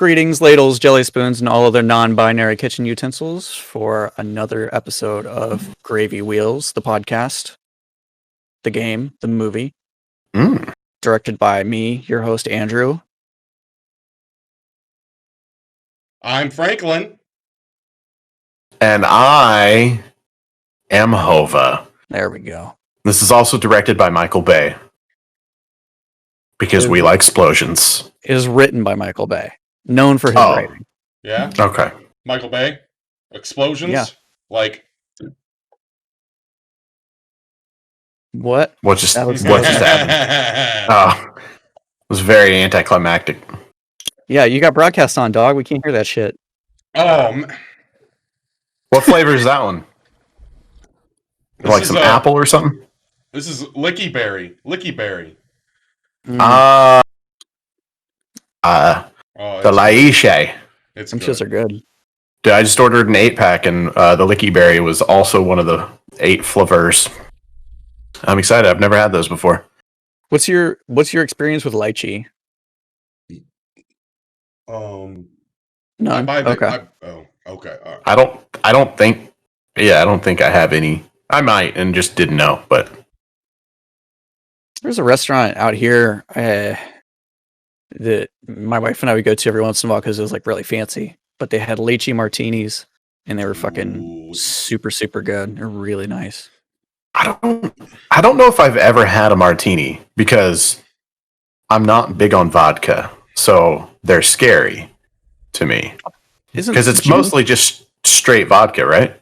Greetings, ladles, jelly spoons, and all other non-binary kitchen utensils for another episode of Gravy Wheels, the podcast, the game, the movie, directed by me, your host, Andrew. I'm Franklin. And I am Hova. There we go. This is also directed by Michael Bay. Because we like explosions. It is written by Michael Bay, known for his writing. Yeah? Okay. Michael Bay? Explosions? Yeah. Like... What? What just happened? Oh. It was very anticlimactic. Yeah, you got broadcast on, dog. We can't hear that shit. What flavor is that one? Like some apple or something? This is Licky Berry. Licky Berry. The Laishe. It's Some good. shits are good. Dude, I just ordered an 8-pack, and the Licky Berry was also one of the 8 flavors. I'm excited. I've never had those before. What's your experience with lychee? None. None. Okay. Okay. All right. I don't think I have any. I might and just didn't know, but There's a restaurant out here that my wife and I would go to every once in a while because it was like really fancy. But they had lychee martinis, and they were fucking super, super good. They're really nice. I don't know if I've ever had a martini because I'm not big on vodka, so they're scary to me. Because it's mostly just straight vodka, right?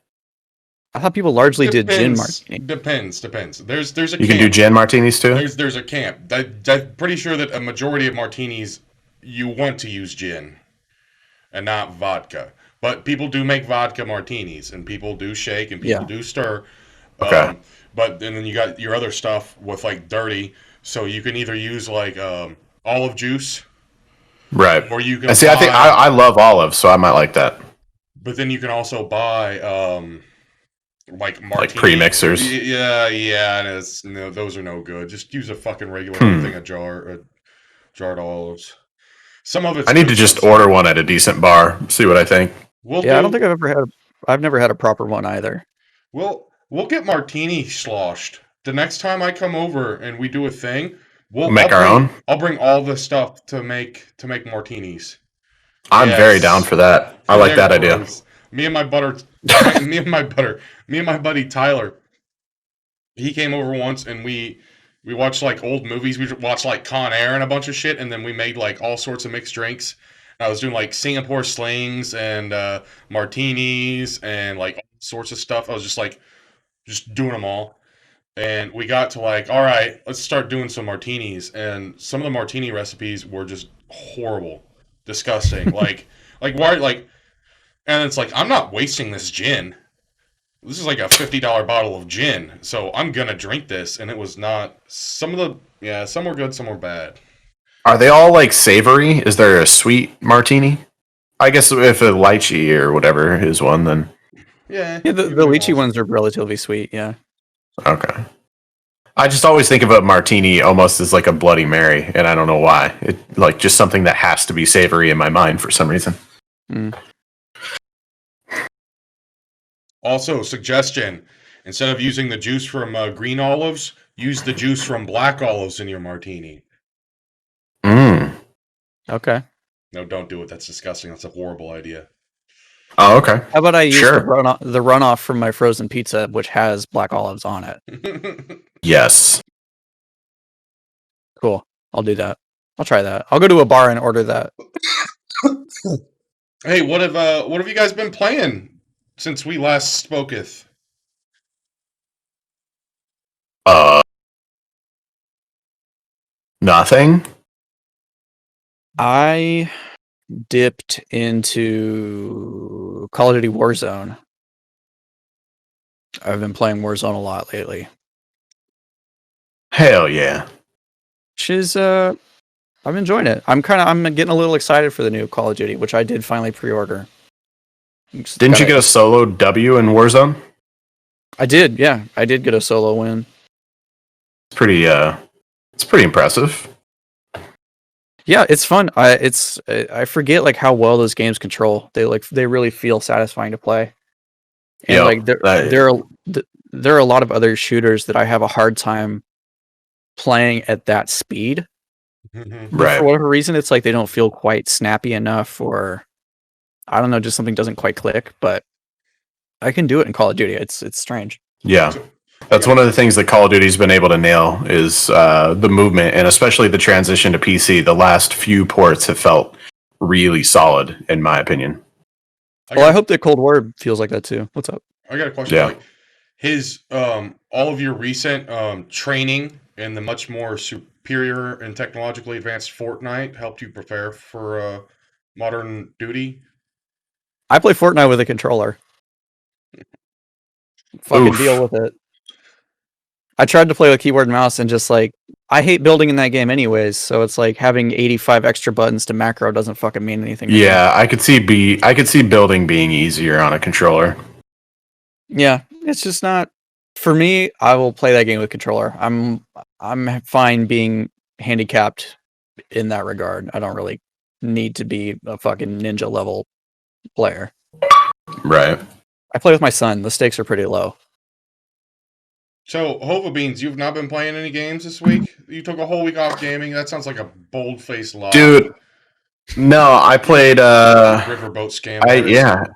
I thought people largely did gin martini. Depends. There's a You can do gin martinis too? There's a camp. I'm pretty sure that a majority of martinis you want to use gin and not vodka. But people do make vodka martinis, and people do shake, and people do stir. Okay. But then you got your other stuff with like dirty, so you can either use like olive juice, Right. or you can. I think I love olives, so I might like that. But then you can also buy like martini. Like pre-mixers. Yeah, and those are no good. Just use a fucking regular thing of jarred olives. Some of it. I need to just order one at a decent bar. See what I think. I don't think I've never had a proper one either. We'll get martini sloshed. The next time I come over and we do a thing, we'll make our own. I'll bring all the stuff to make martinis. I'm very down for that. I like that idea. Me and my buddy Tyler. He came over once and we watched like old movies. We watched like Con Air and a bunch of shit, and then we made like all sorts of mixed drinks. I was doing like Singapore slings and martinis and like all sorts of stuff. I was just doing them all. And we got to like, all right, let's start doing some martinis. And some of the martini recipes were just horrible, disgusting. like why? Like, and it's like, I'm not wasting this gin. This is like a $50 bottle of gin, so I'm gonna drink this. And it was not. Some were good, some were bad. Are they all like savory? Is there a sweet martini? I guess if a lychee or whatever is one, then yeah. The lychee ones are relatively sweet. Yeah. Okay. I just always think of a martini almost as like a Bloody Mary, and I don't know why. It like just something that has to be savory in my mind for some reason. Also, suggestion: instead of using the juice from green olives, use the juice from black olives in your martini. Okay. No, don't do it. That's disgusting. That's a horrible idea. Oh, okay. How about I use the runoff from my frozen pizza, which has black olives on it? Yes. Cool. I'll do that. I'll try that. I'll go to a bar and order that. Hey, what have you guys been playing since we last spoketh? Nothing. I dipped into Call of Duty Warzone. I've been playing Warzone a lot lately. Hell yeah. Which is I'm enjoying it. I'm getting a little excited for the new Call of Duty, which I did finally pre-order. Didn't you get a solo W in Warzone? I did, yeah. I did get a solo win. It's pretty impressive. Yeah, it's fun. I forget like how well those games control. They really feel satisfying to play. And Yep, like that- there are a lot of other shooters that I have a hard time playing at that speed. Mhm. But Right. for whatever reason, it's like they don't feel quite snappy enough, or I don't know, just something doesn't quite click. But I can do it in Call of Duty. It's strange. Yeah. That's one of the things that Call of Duty's been able to nail is the movement, and especially the transition to PC. The last few ports have felt really solid, in my opinion. Well, I hope that Cold War feels like that too. What's up? I got a question. Yeah. Like his all of your recent training and the much more superior and technologically advanced Fortnite helped you prepare for modern duty. I play Fortnite with a controller. Fucking Oof. deal with it. I tried to play with keyboard and mouse, and just like I hate building in that game anyways. So it's like having 85 extra buttons to macro doesn't fucking mean anything. to me. Yeah, I could see building being easier on a controller. Yeah, it's just not for me. I will play that game with controller. I'm fine being handicapped in that regard. I don't really need to be a fucking ninja level player. Right. I play with my son. The stakes are pretty low. So, Hova Beans, you've not been playing any games this week? You took a whole week off gaming? That sounds like a bold-faced lie. Dude, no, I played Riverboat scam. artist.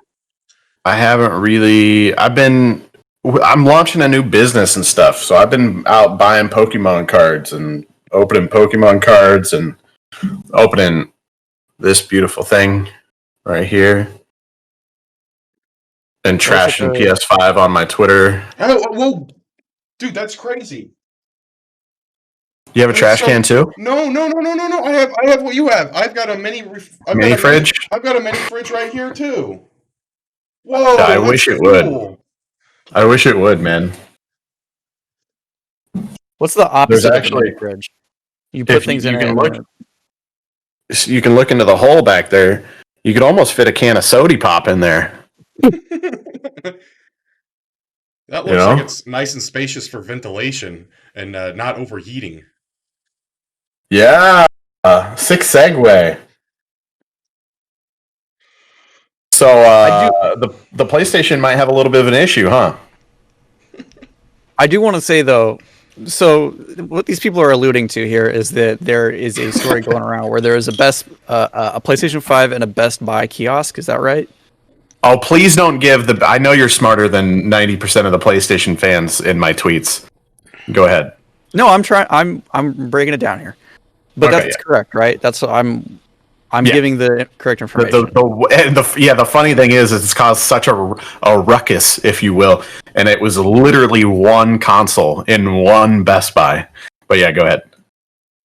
I haven't really I'm launching a new business and stuff, so I've been out buying Pokemon cards and opening Pokemon cards and opening this beautiful thing right here. And That's like trashing PS5 on my Twitter. Oh, whoa. Dude, that's crazy. You have a trash So- can too? No. I have what you have. I've got a Mini fridge? I've got a mini fridge right here too. Whoa! I that's wish it would. cool. I wish it would, man. What's the opposite of actually- a mini fridge? You put If things you in can it. look- You can look into the hole back there. You could almost fit a can of Sody Pop in there. That looks You know? like it's nice and spacious for ventilation and not overheating. Yeah. Sick segue. So the PlayStation might have a little bit of an issue, huh? I do want to say though, so what these people are alluding to here is that there is a story going around where there is a PlayStation 5 and a Best Buy kiosk. Is that right? Oh, please don't give the. I know you're smarter than 90% of the PlayStation fans in my tweets. Go ahead. No, I'm trying. I'm breaking it down here, but Okay, that's correct, right? That's what I'm Yeah. giving the correct The, information. the funny thing is it's caused such a ruckus, if you will, and it was literally one console in one Best Buy. But yeah, go ahead.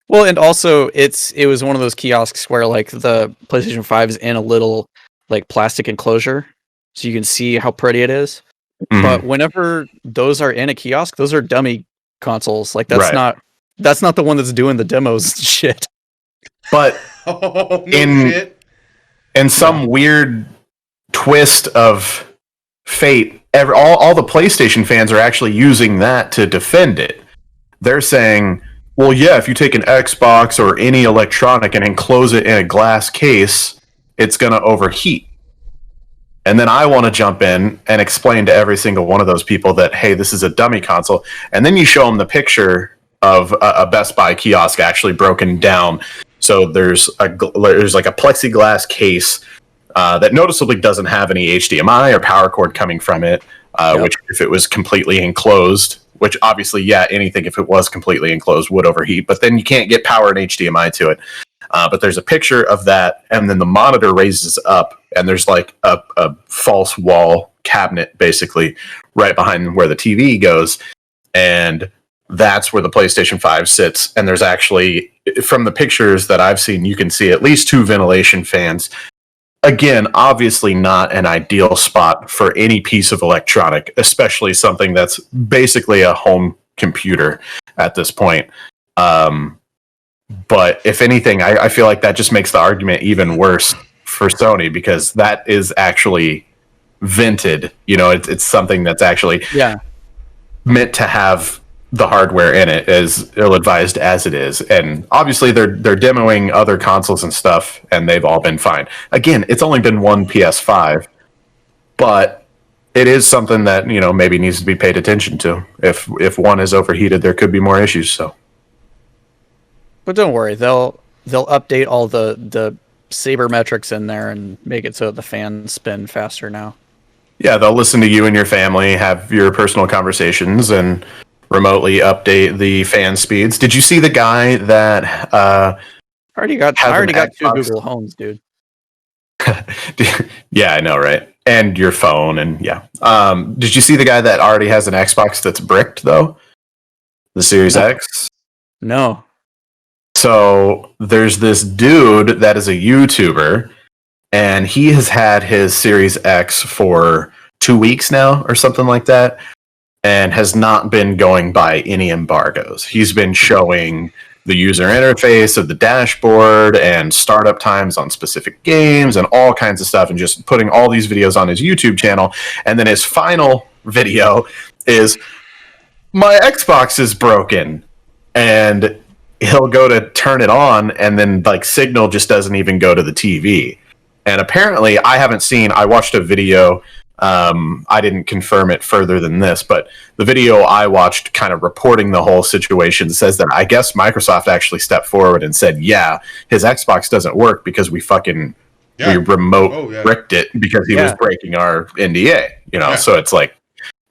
Well, and also it was one of those kiosks where like the PlayStation 5 is in a little like plastic enclosure, so you can see how pretty it is. Mhm. But whenever those are in a kiosk, those are dummy consoles. Like Right. that's not the one that's doing the demos shit. But Oh, no In- shit. in some weird twist of fate, all the PlayStation fans are actually using that to defend it. They're saying, well, yeah, if you take an Xbox or any electronic and enclose it in a glass case, it's going to overheat. And then I want to jump in and explain to every single one of those people that, hey, this is a dummy console. And then you show them the picture of a Best Buy kiosk actually broken down. So there's like a plexiglass case that noticeably doesn't have any HDMI or power cord coming from it, Yep. which if it was completely enclosed, which obviously, yeah, anything if it was completely enclosed would overheat, but then you can't get power and HDMI to it. But there's a picture of that, and then the monitor raises up, and there's like a false wall cabinet basically right behind where the TV goes, and that's where the PlayStation 5 sits. And there's actually, from the pictures that I've seen, you can see at least two ventilation fans. Again, obviously not an ideal spot for any piece of electronic, especially something that's basically a home computer at this point. But if anything, I feel like that just makes the argument even worse for Sony, because that is actually vented. You know, it's something that's actually Yeah. meant to have the hardware in it, as ill-advised as it is. And obviously they're demoing other consoles and stuff, and they've all been fine. Again, it's only been one PS5, but it is something that, you know, maybe needs to be paid attention to. If one is overheated, there could be more issues. So, But don't worry, they'll update all the saber metrics in there and make it so the fans spin faster now. yeah, they'll listen to you and your family, have your personal conversations, and remotely update the fan speeds. Did you see the guy that I already got two Xbox? Google Homes, dude. Yeah, I know, right? And your phone, and yeah. Did you see the guy that already has an Xbox that's bricked though? The Series X. No. So there's this dude that is a YouTuber, and he has had his Series X for 2 weeks now, or something like that, and has not been going by any embargoes. He's been showing the user interface of the dashboard and startup times on specific games and all kinds of stuff, and just putting all these videos on his YouTube channel. And then his final video is, my Xbox is broken. And he'll go to turn it on, and then like signal just doesn't even go to the TV. And apparently, I watched a video. I didn't confirm it further than this, but the video I watched kind of reporting the whole situation says that I guess Microsoft actually stepped forward and said, yeah, his Xbox doesn't work because we remote bricked it because he was breaking our NDA, you know? So it's like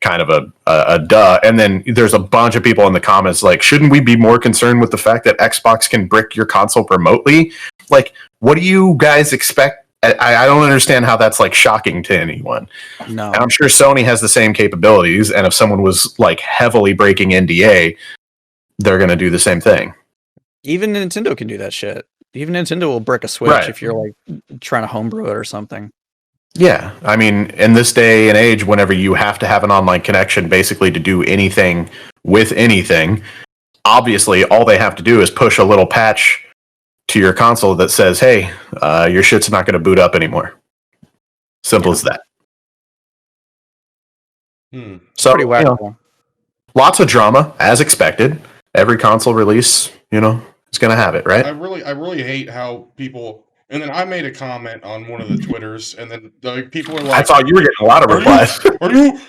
kind of a duh. And then there's a bunch of people in the comments like, shouldn't we be more concerned with the fact that Xbox can brick your console remotely? Like, what do you guys expect? I don't understand how that's like shocking to anyone. No. And I'm sure Sony has the same capabilities, and if someone was like heavily breaking NDA, they're going to do the same thing. Even Nintendo can do that shit. Even Nintendo will brick a Switch if you're like trying to homebrew it or something. Yeah, I mean, in this day and age, whenever you have to have an online connection basically to do anything with anything, obviously all they have to do is push a little patch to your console that says, hey, your shit's not going to boot up anymore. Simple as that. So, Pretty wackable. Lots of drama, as expected. Every console release, is going to have it, right? I really hate how people... And then I made a comment on one of the Twitters, and then people were like... I thought you were getting a lot of replies. Are you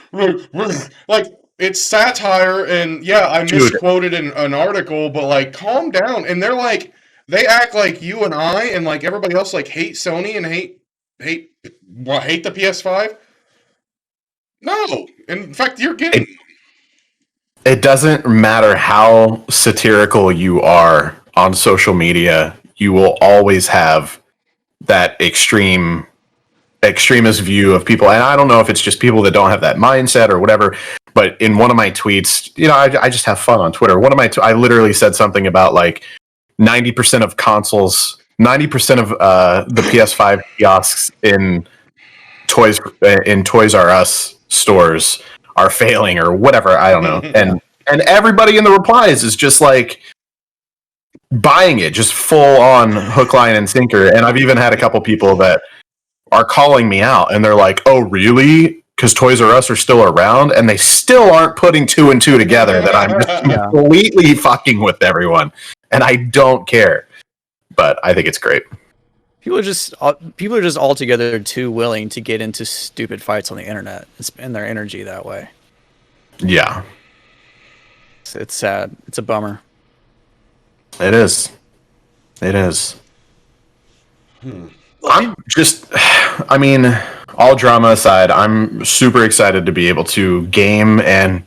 like, it's satire, and yeah, I misquoted an article, but like, calm down. And they're like... They act like you and I and like everybody else like hate Sony and hate the PS5. No, in fact, you're getting. It doesn't matter how satirical you are on social media. You will always have that extremist view of people, and I don't know if it's just people that don't have that mindset or whatever. But in one of my tweets, I just have fun on Twitter. I literally said something about like 90% of consoles, 90% of the PS5 kiosks in Toys R Us stores are failing or whatever. I don't know. And everybody in the replies is just like buying it, just full on hook, line, and sinker. And I've even had a couple people that are calling me out, and they're like, "Oh, really? Because Toys R Us are still around," and they still aren't putting two and two together. That I'm just completely fucking with everyone. And I don't care, but I think it's great. People are just altogether too willing to get into stupid fights on the internet and spend their energy that way. Yeah, it's sad. It's a bummer. It is. It is. All drama aside, I'm super excited to be able to game and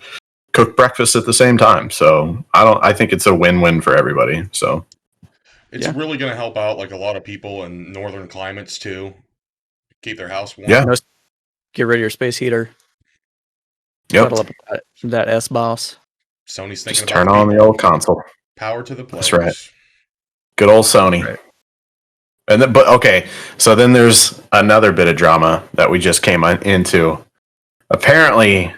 cook breakfast at the same time. So I think it's a win-win for everybody. So it's really going to help out like a lot of people in northern climates too. Keep their house warm. Yeah. Get rid of your space heater. Yep. Up that S-Boss. Sony's thinking just turn on the old console. Power to the players. That's right. Good old Sony. Right. And then, so then there's another bit of drama that we just came into. Apparently,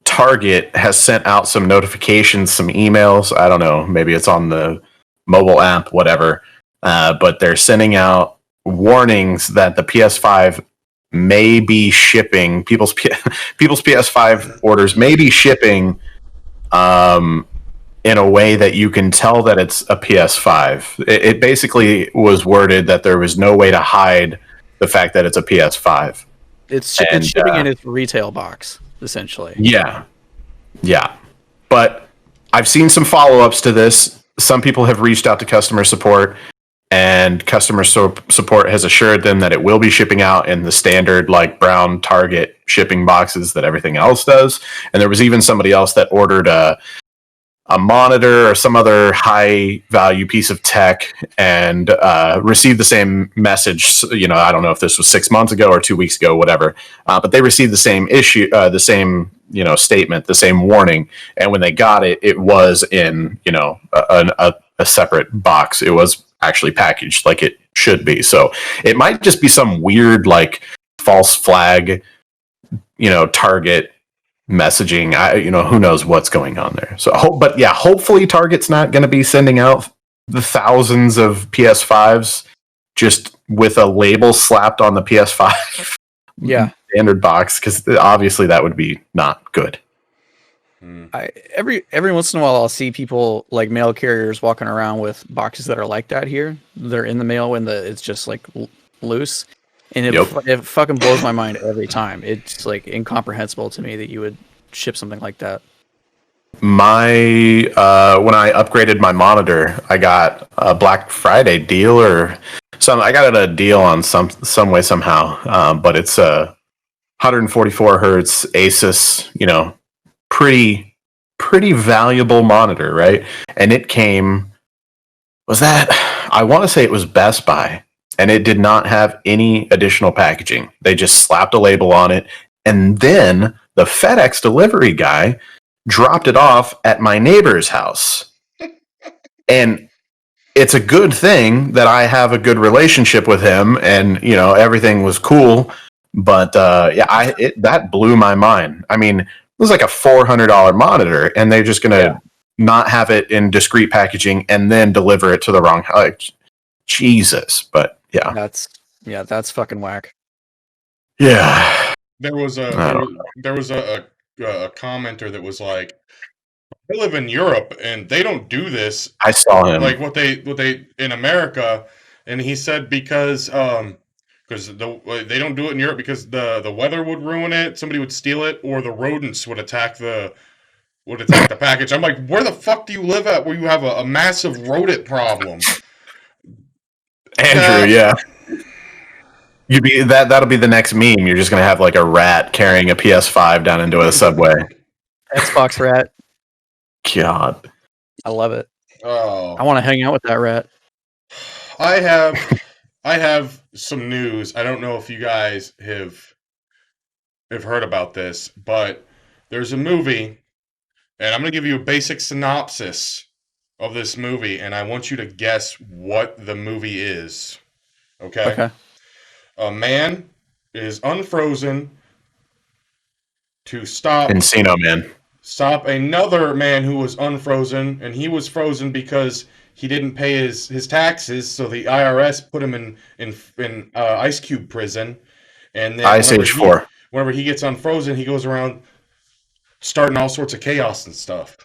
Target has sent out some notifications, some emails. I don't know, maybe it's on the mobile app, whatever. But they're sending out warnings that the PS5 may be people's PS5 orders may be shipping in a way that you can tell that it's a PS5. It basically was worded that there was no way to hide the fact that it's a PS5. It's shipping in its retail box, essentially. Yeah. But I've seen some follow-ups to this. Some people have reached out to customer support, and customer support has assured them that it will be shipping out in the standard, like, brown Target shipping boxes that everything else does. And there was even somebody else that ordered a monitor or some other high-value piece of tech and received the same message. I don't know if this was 6 months ago or 2 weeks ago, whatever. But they received the same the same statement, the same warning. And when they got it, it was in a separate box. It was actually packaged like it should be. So it might just be some weird, like, false flag, Target messaging. Who knows what's going on there. So hopefully Target's not going to be sending out the thousands of PS5s just with a label slapped on the PS5 standard box, because obviously that would be not good. Every once in a while I'll see people, like, mail carriers walking around with boxes that are like that here. They're in the mail when it's just, like, loose. And it fucking blows my mind every time. It's, like, incomprehensible to me that you would ship something like that. When I upgraded my monitor, I got a Black Friday deal or something. I got it a deal on some way somehow. But it's a 144 hertz Asus, pretty valuable monitor, right? And it came. I want to say it was Best Buy. And it did not have any additional packaging. They just slapped a label on it. And then the FedEx delivery guy dropped it off at my neighbor's house. And it's a good thing that I have a good relationship with him, and everything was cool. But that blew my mind. I mean, it was like a $400 monitor, and they're just gonna not have it in discreet packaging and then deliver it to the wrong house. Jesus, but that's fucking whack. Yeah, there was a commenter that was like, "I live in Europe and they don't do this." I saw him, like what they in America, and he said because they don't do it in Europe because the weather would ruin it, somebody would steal it, or the rodents would attack the package. I'm like, where the fuck do you live at where you have a massive rodent problem? Andrew, you'd be that'll be the next meme. You're just gonna have like a rat carrying a PS5 down into a subway. Xbox rat. God, I love it. Oh, I want to hang out with that rat. I have some news. I don't know if you guys have heard about this, but there's a movie, and I'm gonna give you a basic synopsis of this movie, and I want you to guess what the movie is. Okay. A man is unfrozen to stop Encino Man. Stop another man who was unfrozen, and he was frozen because he didn't pay his taxes, so the IRS put him in Ice Cube prison. And then Ice Age 4. Whenever he gets unfrozen, he goes around starting all sorts of chaos and stuff.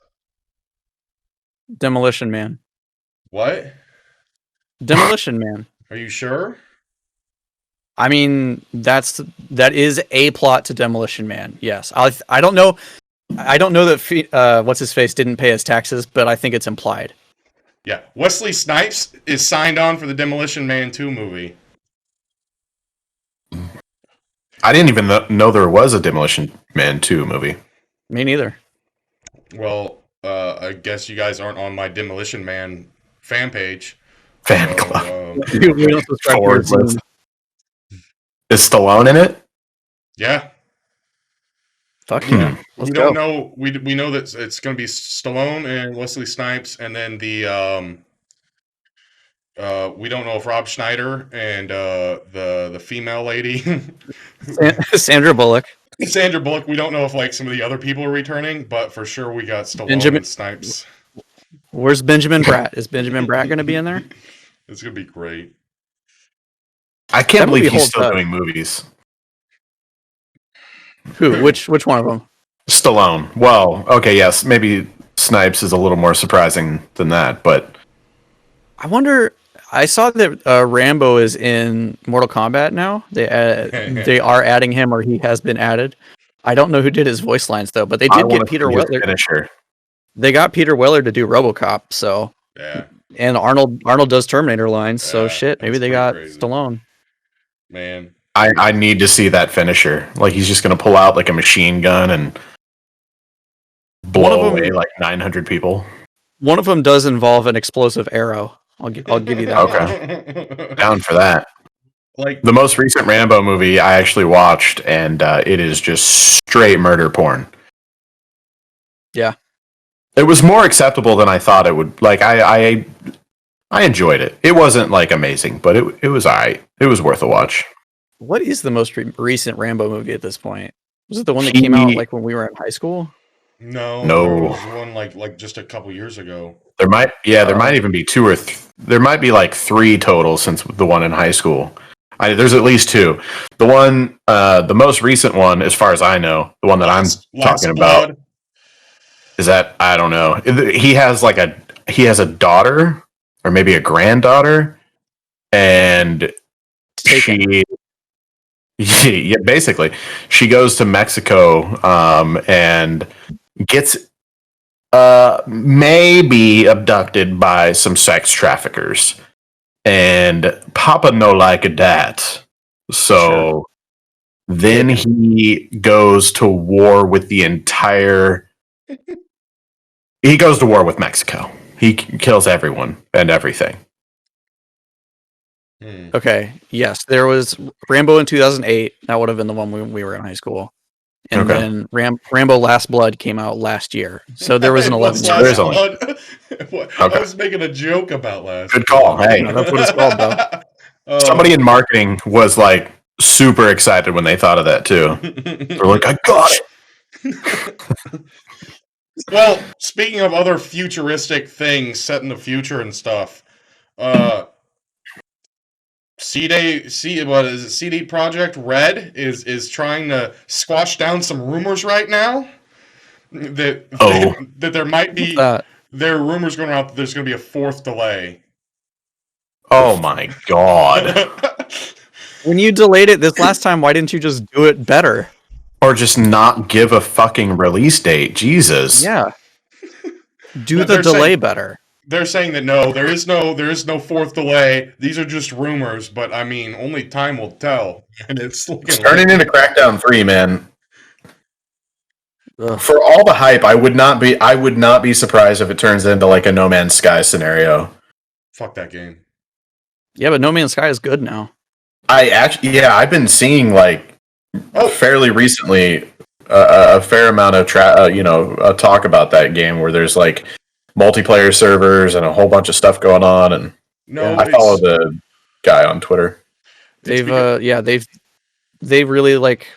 Demolition Man. What? Demolition Man. Are you sure? I mean, that is a plot to Demolition Man. Yes, I don't know. I don't know that what's his face didn't pay his taxes, but I think it's implied. Yeah, Wesley Snipes is signed on for the Demolition Man 2 movie. I didn't even know there was a Demolition Man 2 movie. Me neither. Well, I guess you guys aren't on my Demolition Man fan page. Fan club. We don't subscribe to his list. Is Stallone in it? Yeah. Fuck yeah. We don't know. We know that it's going to be Stallone and Wesley Snipes, and then the we don't know if Rob Schneider and the female lady Sandra Bullock. Sandra Bullock. We don't know if like some of the other people are returning, but for sure we got Stallone and Snipes. Where's Benjamin Bratt? Is Benjamin Bratt going to be in there? It's going to be great. I can't believe he's still doing movies. Who? Which one of them? Stallone. Well, okay, yes, maybe Snipes is a little more surprising than that, but I wonder. I saw that Rambo is in Mortal Kombat now. They are adding him, or he has been added. I don't know who did his voice lines though, but they I did wanna get Peter see his Weller. finisher. They got Peter Weller to do RoboCop, so Yeah, and Arnold does Terminator lines, so Yeah, shit. Maybe that's they pretty got crazy. Stallone. man. I need to see that finisher. Like he's just gonna pull out like a machine gun and blow One of them- away like 900 people. One of them does involve an explosive arrow. I'll give you that. Okay. Down for that. Like, The most recent Rambo movie I actually watched, and it is just straight murder porn. Yeah. It was more acceptable than I thought it would. Like I enjoyed it. It wasn't like amazing, but it was alright. It was worth a watch. What is the most recent Rambo movie at this point? Was it the one that came out like when we were in high school? no, No. there was one like just a couple years ago. There might even be two or there might be like three total since the one in high school. There's at least two. The one, the most recent one, as far as I know, the one that I'm talking about, is that I don't know. He has a daughter or maybe a granddaughter, and Taken. yeah, basically, she goes to Mexico and gets maybe abducted by some sex traffickers, and Papa no like that. So then he goes to war with the entire. He goes to war with Mexico. He kills everyone and everything. Okay. Yes, there was Rambo in 2008. That would have been the one when we were in high school. And Okay. then Rambo Last Blood came out last year. So there was an 11 What's year. There's Last only- Blood? Okay. I was making a joke about last. Good call. Hey, No, that's what it's called, though. somebody in marketing was like super excited when they thought of that too. They're like, I got it. Well, speaking of other futuristic things set in the future and stuff, CD Projekt Red is trying to squash down some rumors right now that there might be there are rumors going around that there's going to be a fourth delay. Oh my god. When you delayed it this last time, why didn't you just do it better? Or just not give a fucking release date. Jesus. Yeah. Do But the they're delay saying- better. They're saying that no, there is no fourth delay. These are just rumors, but I mean, only time will tell. And it's looking It's turning into Crackdown 3, man. Ugh. For all the hype, I would not be surprised if it turns into like a No Man's Sky scenario. fuck that game. Yeah, but No Man's Sky is good now. I've been seeing like fairly recently a fair amount of talk about that game where there's like multiplayer servers and a whole bunch of stuff going on, and No, I follow the guy on Twitter. They've they really like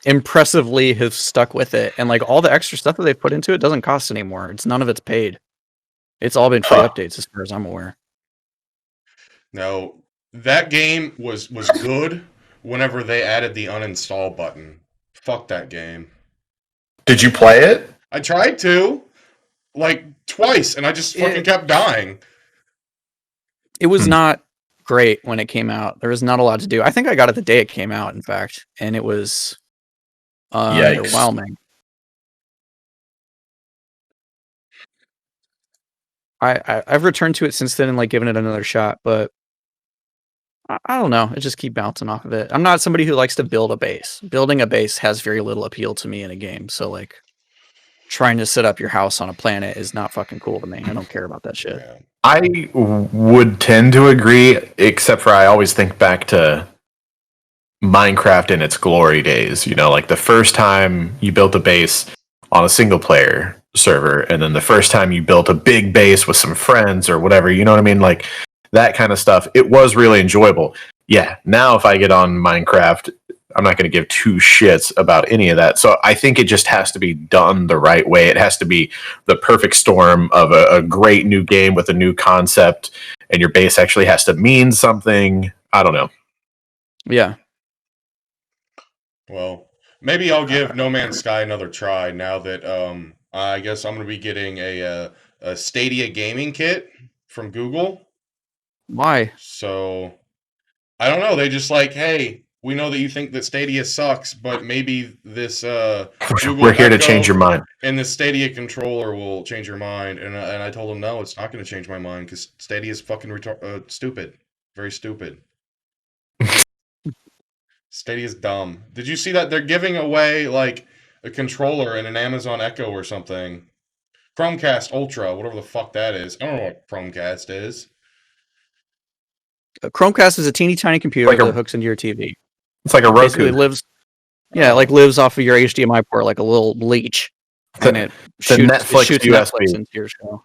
impressively have stuck with it, and like all the extra stuff that they've put into it doesn't cost anymore. It's none of it's paid. It's all been free updates as far as I'm aware. No, that game was good whenever they added the uninstall button. Fuck that game. Did you play it? I tried to, like twice, and I just fucking kept dying. It was not great when it came out. There was not a lot to do. I think I got it the day it came out, in fact, and it was Yikes. underwhelming. I've returned to it since then and like given it another shot, but I don't know. I just keep bouncing off of it. I'm not somebody who likes to build a base. Building a base has very little appeal to me in a game. So like trying to set up your house on a planet is not fucking cool to me. I don't care about that shit. Yeah. I would tend to agree, except for I always think back to Minecraft in its glory days. You know, like the first time you built a base on a single player server, and then the first time you built a big base with some friends or whatever, you know what I mean? Like that kind of stuff. It was really enjoyable. Yeah, now if I get on Minecraft, I'm not going to give two shits about any of that. So I think it just has to be done the right way. It has to be the perfect storm of a great new game with a new concept, and your base actually has to mean something. I don't know. Yeah. Well, maybe I'll give No Man's Sky another try now that I guess I'm going to be getting a Stadia gaming kit from Google. Why? So I don't know. They just like, hey, we know that you think that Stadia sucks, but maybe this Google We're here to Echo change your mind. and the Stadia controller will change your mind. And I told them no, it's not going to change my mind because Stadia is fucking stupid, very stupid. Stadia's dumb. Did you see that they're giving away like a controller and an Amazon Echo or something? Chromecast Ultra, whatever the fuck that is. I don't know what Chromecast is. A Chromecast is a teeny tiny computer Like a- that hooks into your TV. It's like a Basically Roku. lives, yeah, like lives off of your HDMI port like a little leech, and it Netflix shoots USB. Netflix into your show.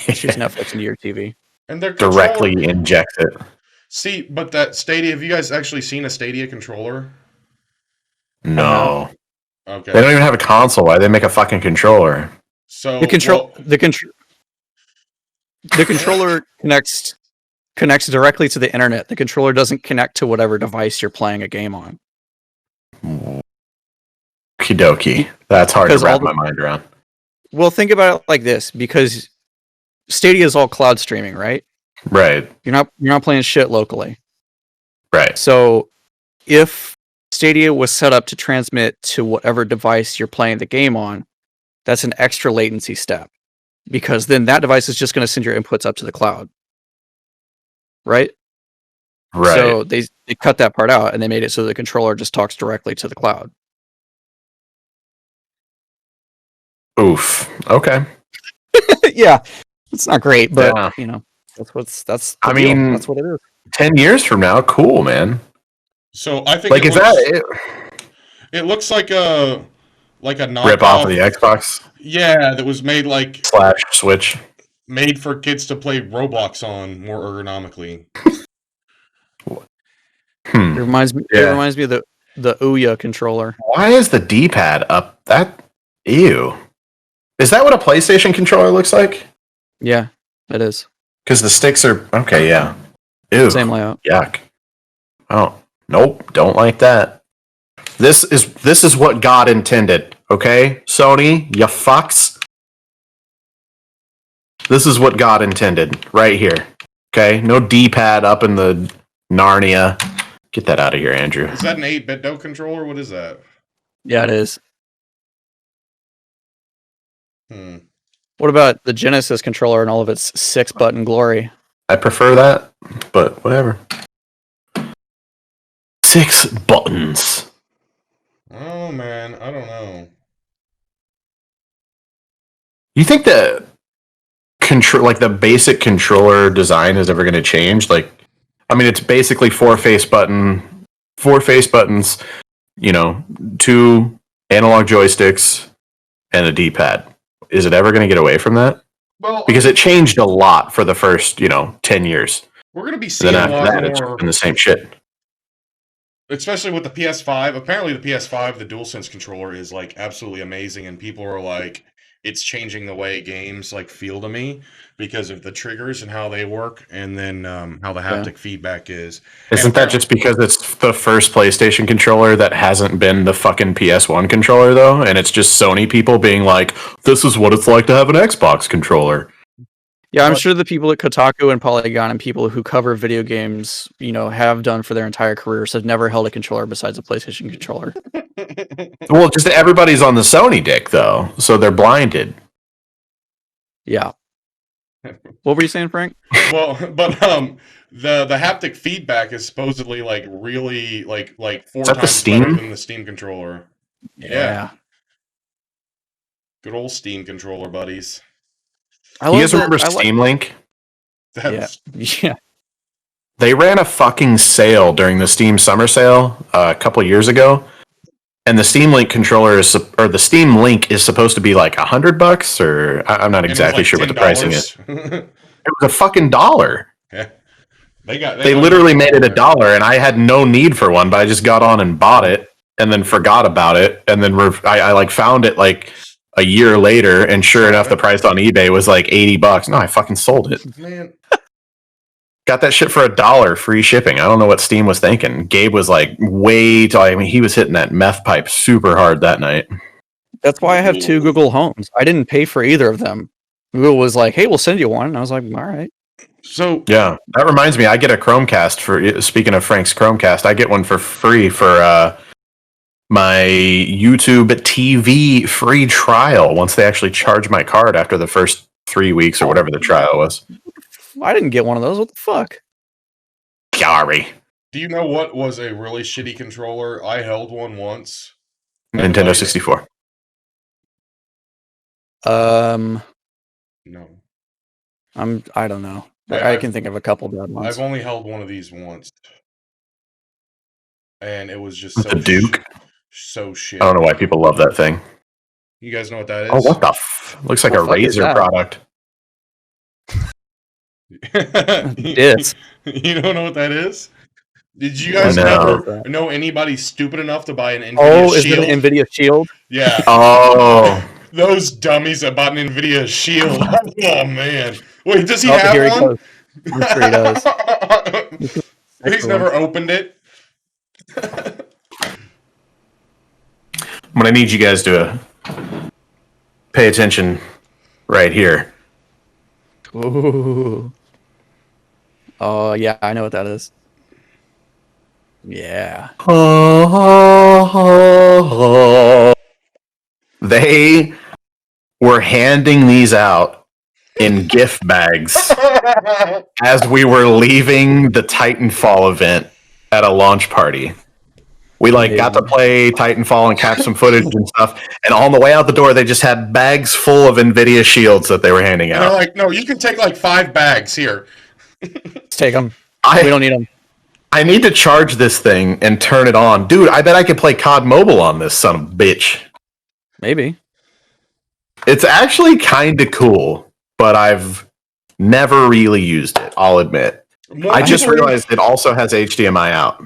It shoots Netflix into your TV. And they're Directly injects it. See, but that Stadia, have you guys actually seen a Stadia controller? No. Okay. They don't even have a console. Why they make a fucking controller? So The controller connects directly to the internet. The controller doesn't connect to whatever device you're playing a game on. Okie dokie. That's hard to Because wrap my mind around. Well, think about it like this, because Stadia is all cloud streaming, right? Right. You're not playing shit locally. Right. So if Stadia was set up to transmit to whatever device you're playing the game on, that's an extra latency step, because then that device is just going to send your inputs up to the cloud. Right? Right. So they cut that part out and they made it so the controller just talks directly to the cloud. Oof. Okay. Yeah. It's not great, but Yeah. you know, that's I the deal. mean, That's what it is. 10 years from now, cool, man. So I think Like, is that it? it looks like a knockoff. Rip off of the Xbox Yeah, that was made like / Switch. made for kids to play Roblox on more ergonomically. It reminds me Yeah. of the Ouya controller. Why is the D-pad up? That ew. Is that what a PlayStation controller looks like? Yeah, it is. Because the sticks are okay. Yeah. Ew. Same layout. Yuck. Oh, nope. Don't like that. This is what God intended. Okay, Sony, you fucks. This is what God intended right here. Okay, no D-pad up in the Narnia. Get that out of here, Andrew. Is that an 8-bit controller? What is that? Yeah, it is. What about the Genesis controller and all of its 6-button glory? I prefer that, but whatever. 6 buttons. Oh man, I don't know. You think that the basic controller design is ever going to change? Like, I mean, it's basically 4 face buttons, 2 analog joysticks, and a D-pad. Is it ever going to get away from that? Well, Because it changed a lot for the first, 10 years. we're gonna be And seeing then a after lot that, it's more, been the same shit. especially with the PS5. Apparently, the PS5, the DualSense controller is like absolutely amazing, and people are like, it's changing the way games like feel to me because of the triggers and how they work, and then how the haptic feedback is. Isn't that just because it's the first PlayStation controller that hasn't been the fucking PS1 controller, though? And it's just Sony people being like, this is what it's like to have an Xbox controller. Yeah, I'm sure the people at Kotaku and Polygon and people who cover video games, have done for their entire careers have never held a controller besides a PlayStation controller. Well, just everybody's on the Sony dick, though, so they're blinded. Yeah. What were you saying, Frank? Well, but the haptic feedback is supposedly like really like 4 Is that the times Steam? better than the Steam controller. Yeah. Good old Steam controller, buddies. You guys remember Steam Link? That's, Yeah. They ran a fucking sale during the Steam Summer Sale a couple years ago, and the Steam Link controller the Steam Link is supposed to be like $100, or I'm not exactly sure what the pricing is. It was a fucking $1. Yeah. They literally made it $1, and I had no need for one, but I just got on and bought it, and then forgot about it, and then I found it like a year later, and sure enough, the price on eBay was like $80. No, I fucking sold it. Man. Got that shit for $1, free shipping. I don't know what Steam was thinking. Gabe was like he was hitting that meth pipe super hard that night. That's why I have 2 Google Homes. I didn't pay for either of them. Google was like, "Hey, we'll send you one." And I was like, "All right." So Yeah, that reminds me. I get a Chromecast for. Speaking of Frank's Chromecast, I get one for free for my YouTube TV free trial. Once they actually charge my card after the first 3 weeks or whatever the trial was. I didn't get one of those. What the fuck? Sorry. do you know what was a really shitty controller? I held one once. Nintendo 64. No. I don't know. But I can think of a couple bad ones. I've only held one of these once. And it was just The Duke. So shit. I don't know why people love that thing. You guys know what that is? Oh, what the looks like What a the fuck is Razer that? product. Yes. You don't know what that is? Did you guys No. never know anybody stupid enough to buy an NVIDIA Oh, is Shield? it an Nvidia Shield? Yeah. Oh, Those dummies that bought an NVIDIA Shield. Oh, man. Wait, does he Oh, have here he one? goes. I'm sure he does. He's never opened it. I'm gonna need you guys to pay attention right here. Ooh. Oh, yeah, I know what that is. Yeah. They were handing these out in gift bags as we were leaving the Titanfall event at a launch party. We got to play Titanfall and capture some footage and stuff. And on the way out the door, they just had bags full of NVIDIA shields that they were handing And they're out. like, no, you can take like 5 bags here. Let's take them. I We don't need them. I need to charge this thing and turn it on. Dude, I bet I could play COD Mobile on this son of a bitch. Maybe. It's actually kind of cool, but I've never really used it, I'll admit. I just realized it also has HDMI out.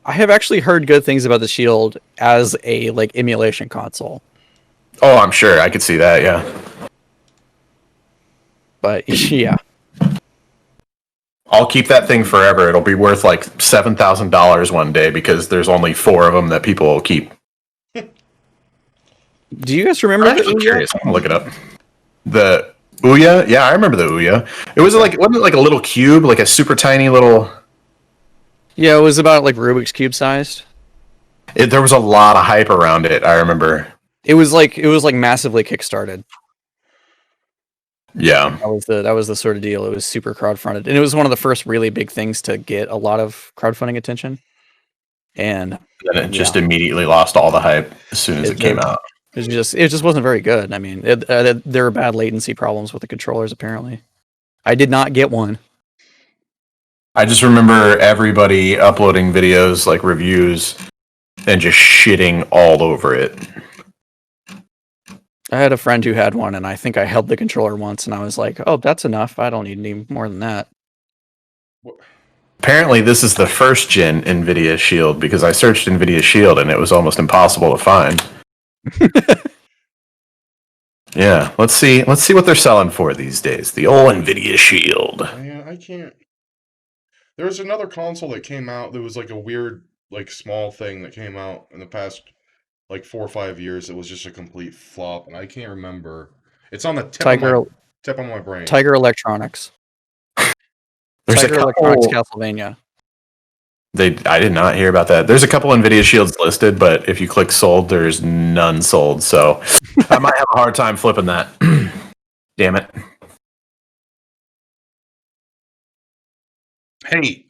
I have actually heard good things about the Shield as a emulation console. Oh, I'm sure. I could see that, yeah. But yeah. I'll keep that thing forever. It'll be worth like $7,000 one day because there's only 4 of them that people will keep. Do you guys remember I'm the actually Ouya? curious. I'm gonna look it up. The Ouya? Yeah, I remember the Ouya. It was wasn't it like a little cube, like a super tiny little. Yeah, it was about Rubik's Cube sized. There was a lot of hype around it. I remember. It was massively kickstarted. Yeah, That was the sort of deal. It was super crowdfunded, and it was one of the first really big things to get a lot of crowdfunding attention. And then it just immediately lost all the hype as soon as it came out. it just wasn't very good. I mean, there were bad latency problems with the controllers. Apparently, I did not get one. I just remember everybody uploading videos, like reviews, and just shitting all over it. I had a friend who had one, and I think I held the controller once, and I was like, "Oh, that's enough. I don't need any more than that." Apparently, this is the first gen NVIDIA Shield because I searched NVIDIA Shield and it was almost impossible to find. Yeah, let's see what they're selling for these days. The old NVIDIA Shield. Man, I can't. There was another console that came out that was like a weird, small thing that came out in the past 4 or 5 years. It was just a complete flop, and I can't remember. It's on the tip of my brain. Tiger Electronics. There's Tiger Electronics Castlevania. I did not hear about that. There's a couple NVIDIA Shields listed, but if you click sold, there's none sold. So I might have a hard time flipping that. Damn it. Hey,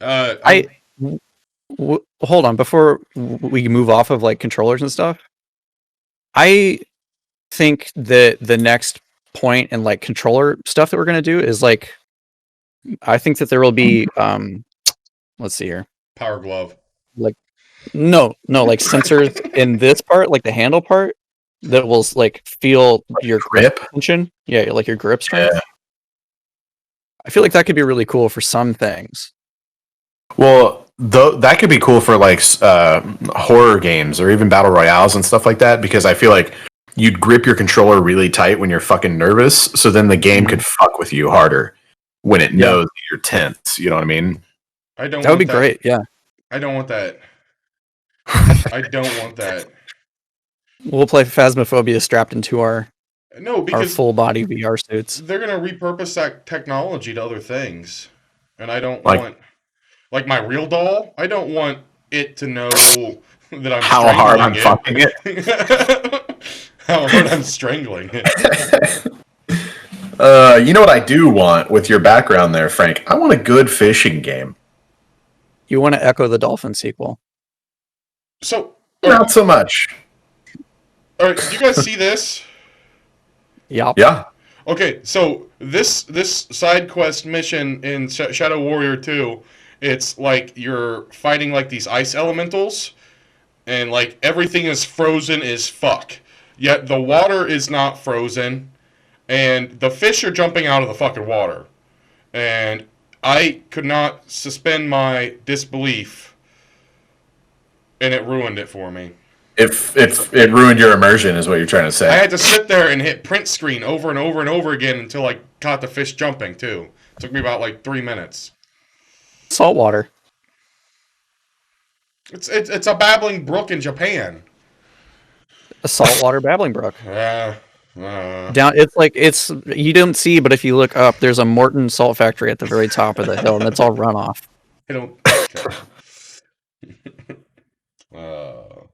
hold on before we move off of controllers and stuff. I think that the next point in controller stuff that we're gonna do is I think that there will be let's see here. Power Glove. No, sensors in this part, the handle part, that will feel your grip tension. Yeah, your grip strength. Yeah. I feel like that could be really cool for some things. Well, that could be cool for horror games or even battle royales and stuff like that, because I feel like you'd grip your controller really tight when you're fucking nervous, so then the game could fuck with you harder when it knows that you're tense. You know what I mean? That would be great. Yeah. I don't want that. I don't want that. We'll play Phasmophobia strapped into our No, because full body VR suits. they're gonna repurpose that technology to other things, and I don't Like- want like my real doll. I don't want it to know that I'm How hard I'm strangling fucking it. How hard I'm strangling it. You know what I do want with your background there, Frank? I want a good fishing game. You want to Echo the Dolphin sequel? So, Not so much. all right, do you guys see this? Yup. Yeah. Okay, so this side quest mission in Shadow Warrior 2, it's like you're fighting like these ice elementals, and like everything is frozen as fuck. Yet the water is not frozen, and the fish are jumping out of the fucking water. And I could not suspend my disbelief, and it ruined it for me. If it ruined your immersion, is what you're trying to I say. had to sit there and hit print screen over and over and over again until I caught the fish jumping too. It took me about like 3 minutes. Saltwater. It's a babbling brook in Japan. A saltwater babbling brook. Uh, Down, it's you don't see, but if you look up, there's a Morton salt factory at the very top of the hill, and it's all runoff. I don't. Okay.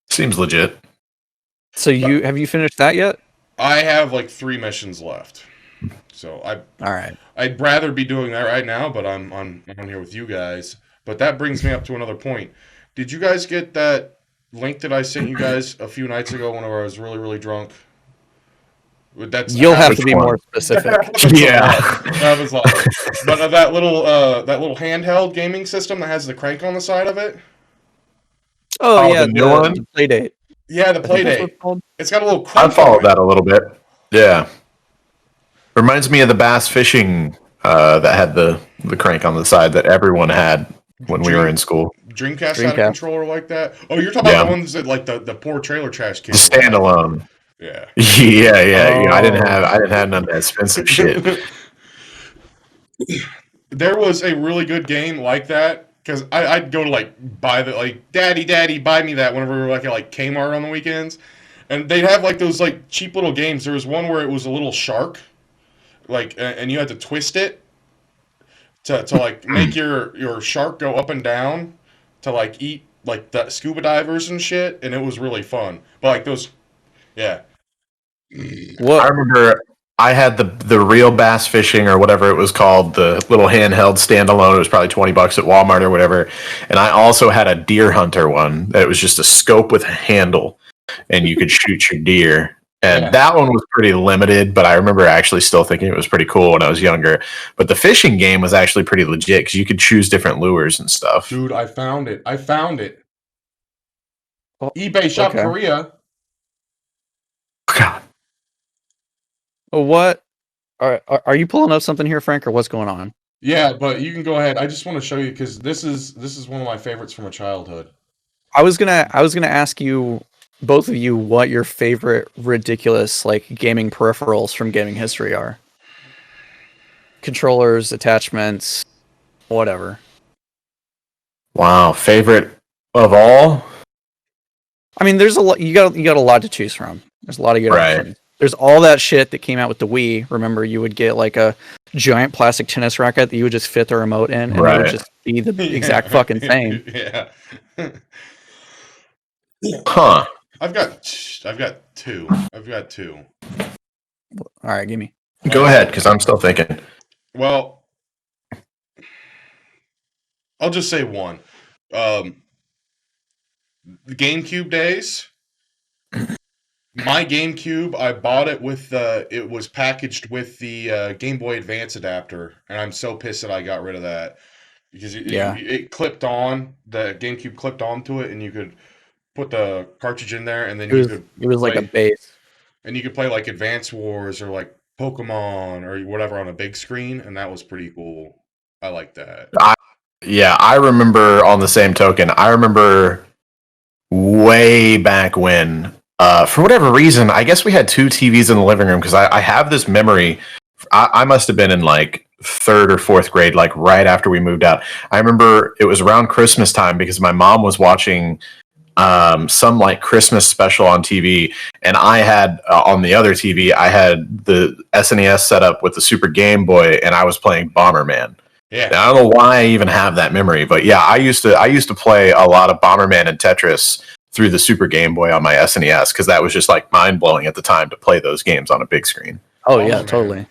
Seems legit. So have you finished that yet? I have like 3 missions left, so All right. I'd rather be doing that right now, but I'm on here with you guys. But that brings me up to another point. Did you guys get that link that I sent you guys a few nights ago whenever I was really, really drunk? You'll have to be more specific. Yeah. That was awesome. But that little handheld gaming system that has the crank on the side of it. Oh, Oh, yeah, the new one? the Playdate. Yeah, the I think that's what Playdate. it's called. It's got a little I crank. followed on it. that a little bit. Yeah. Reminds me of the bass fishing that had the crank on the side that everyone had when we were in school. Dreamcast had a Dreamcast. controller like that. Oh, you're talking about Yeah. the ones that like the poor trailer trash The kids. standalone. Yeah. Yeah. I didn't have none of that expensive shit. There was a really good game like that because I'd go to like buy the like daddy buy me that whenever we were like at like Kmart on the weekends, and they'd have like those like cheap little games. There was one where it was a little shark, like and you had to twist it to like make your shark go up and down to like eat like the scuba divers and shit, and it was really fun. But like those, yeah. I What? remember I had the real bass fishing or whatever it was called, the little handheld standalone. It was probably $20 at Walmart or whatever. And I also had a deer hunter one that was just a scope with a handle, and you could shoot your deer. And Yeah. that one was pretty limited, but I remember actually still thinking it was pretty cool when I was younger. But the fishing game was actually pretty legit because you could choose different lures and stuff. Dude, I found it. Oh, eBay Shop okay. Korea. God. What? Are you pulling up something here, Frank, or what's going on? Yeah, but you can go ahead. I just want to show you because this is one of my favorites from a childhood. I was gonna ask you, both of you, what your favorite ridiculous like gaming peripherals from gaming history are. Controllers, attachments, whatever. Wow. Favorite of all? I mean, there's a lot. You got a lot to choose from. There's a lot of good Right. options. There's all that shit that came out with the Wii. Remember, you would get like a giant plastic tennis racket that you would just fit the remote in, and it Right. would just be the exact fucking same. Yeah. Huh. I've got two. All right, give me. Go ahead, because I'm still thinking. Well, I'll just say one. The GameCube days. My GameCube, I bought it with it was packaged with the Game Boy Advance adapter, and I'm so pissed that I got rid of that because it clipped on. The GameCube clipped onto it, and you could put the cartridge in there, and then It was like a base. and you could play like Advance Wars or like Pokemon or whatever on a big screen, and that was pretty cool. I like that. Yeah, I remember on the same token, I remember way back when, for whatever reason, I guess we had 2 TVs in the living room because I have this memory. I must have been in like 3rd or 4th grade, like right after we moved out. I remember it was around Christmas time because my mom was watching some like Christmas special on TV, and I had on the other TV, I had the SNES set up with the Super Game Boy, and I was playing Bomberman. Yeah. And I don't know why I even have that memory, but yeah, I used to play a lot of Bomberman and Tetris through the Super Game Boy on my SNES because that was just like mind blowing at the time to play those games on a big screen. Oh yeah, Bomberman. totally.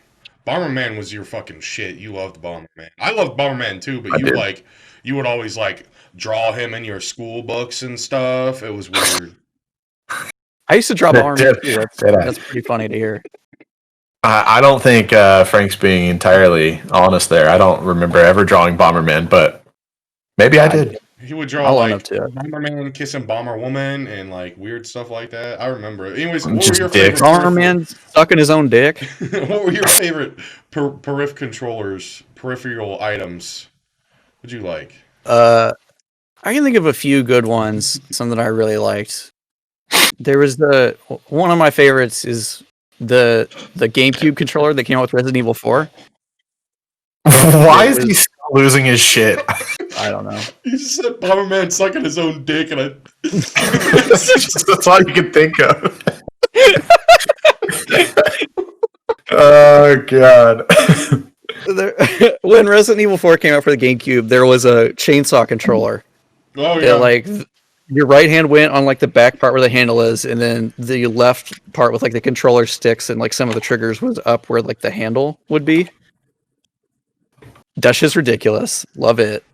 Bomberman was your fucking shit. You loved Bomberman. I loved Bomberman too, but you would always like draw him in your school books and stuff. It was weird. I used to draw Bomberman too. That's pretty funny to hear. I don't think Frank's being entirely honest there. I don't remember ever drawing Bomberman, but maybe I did. He would draw like Bomberman kissing Bomber Woman and like weird stuff like that. I remember it. Anyways, what were your favorite Bomberman sucking his own dick? What were your favorite peripheral items? What'd you like? I can think of a few good ones. Some that I really liked. There was one of my favorites is the GameCube controller that came out with Resident Evil 4. Why is he still losing his shit? I don't know. He said Bomberman sucking his own dick, and that's all you can think of. Oh god. When Resident Evil 4 came out for the GameCube, there was a chainsaw controller. Oh yeah. Like your right hand went on like the back part where the handle is, and then the left part with like the controller sticks and like some of the triggers was up where like the handle would be. That shit's ridiculous. Love it.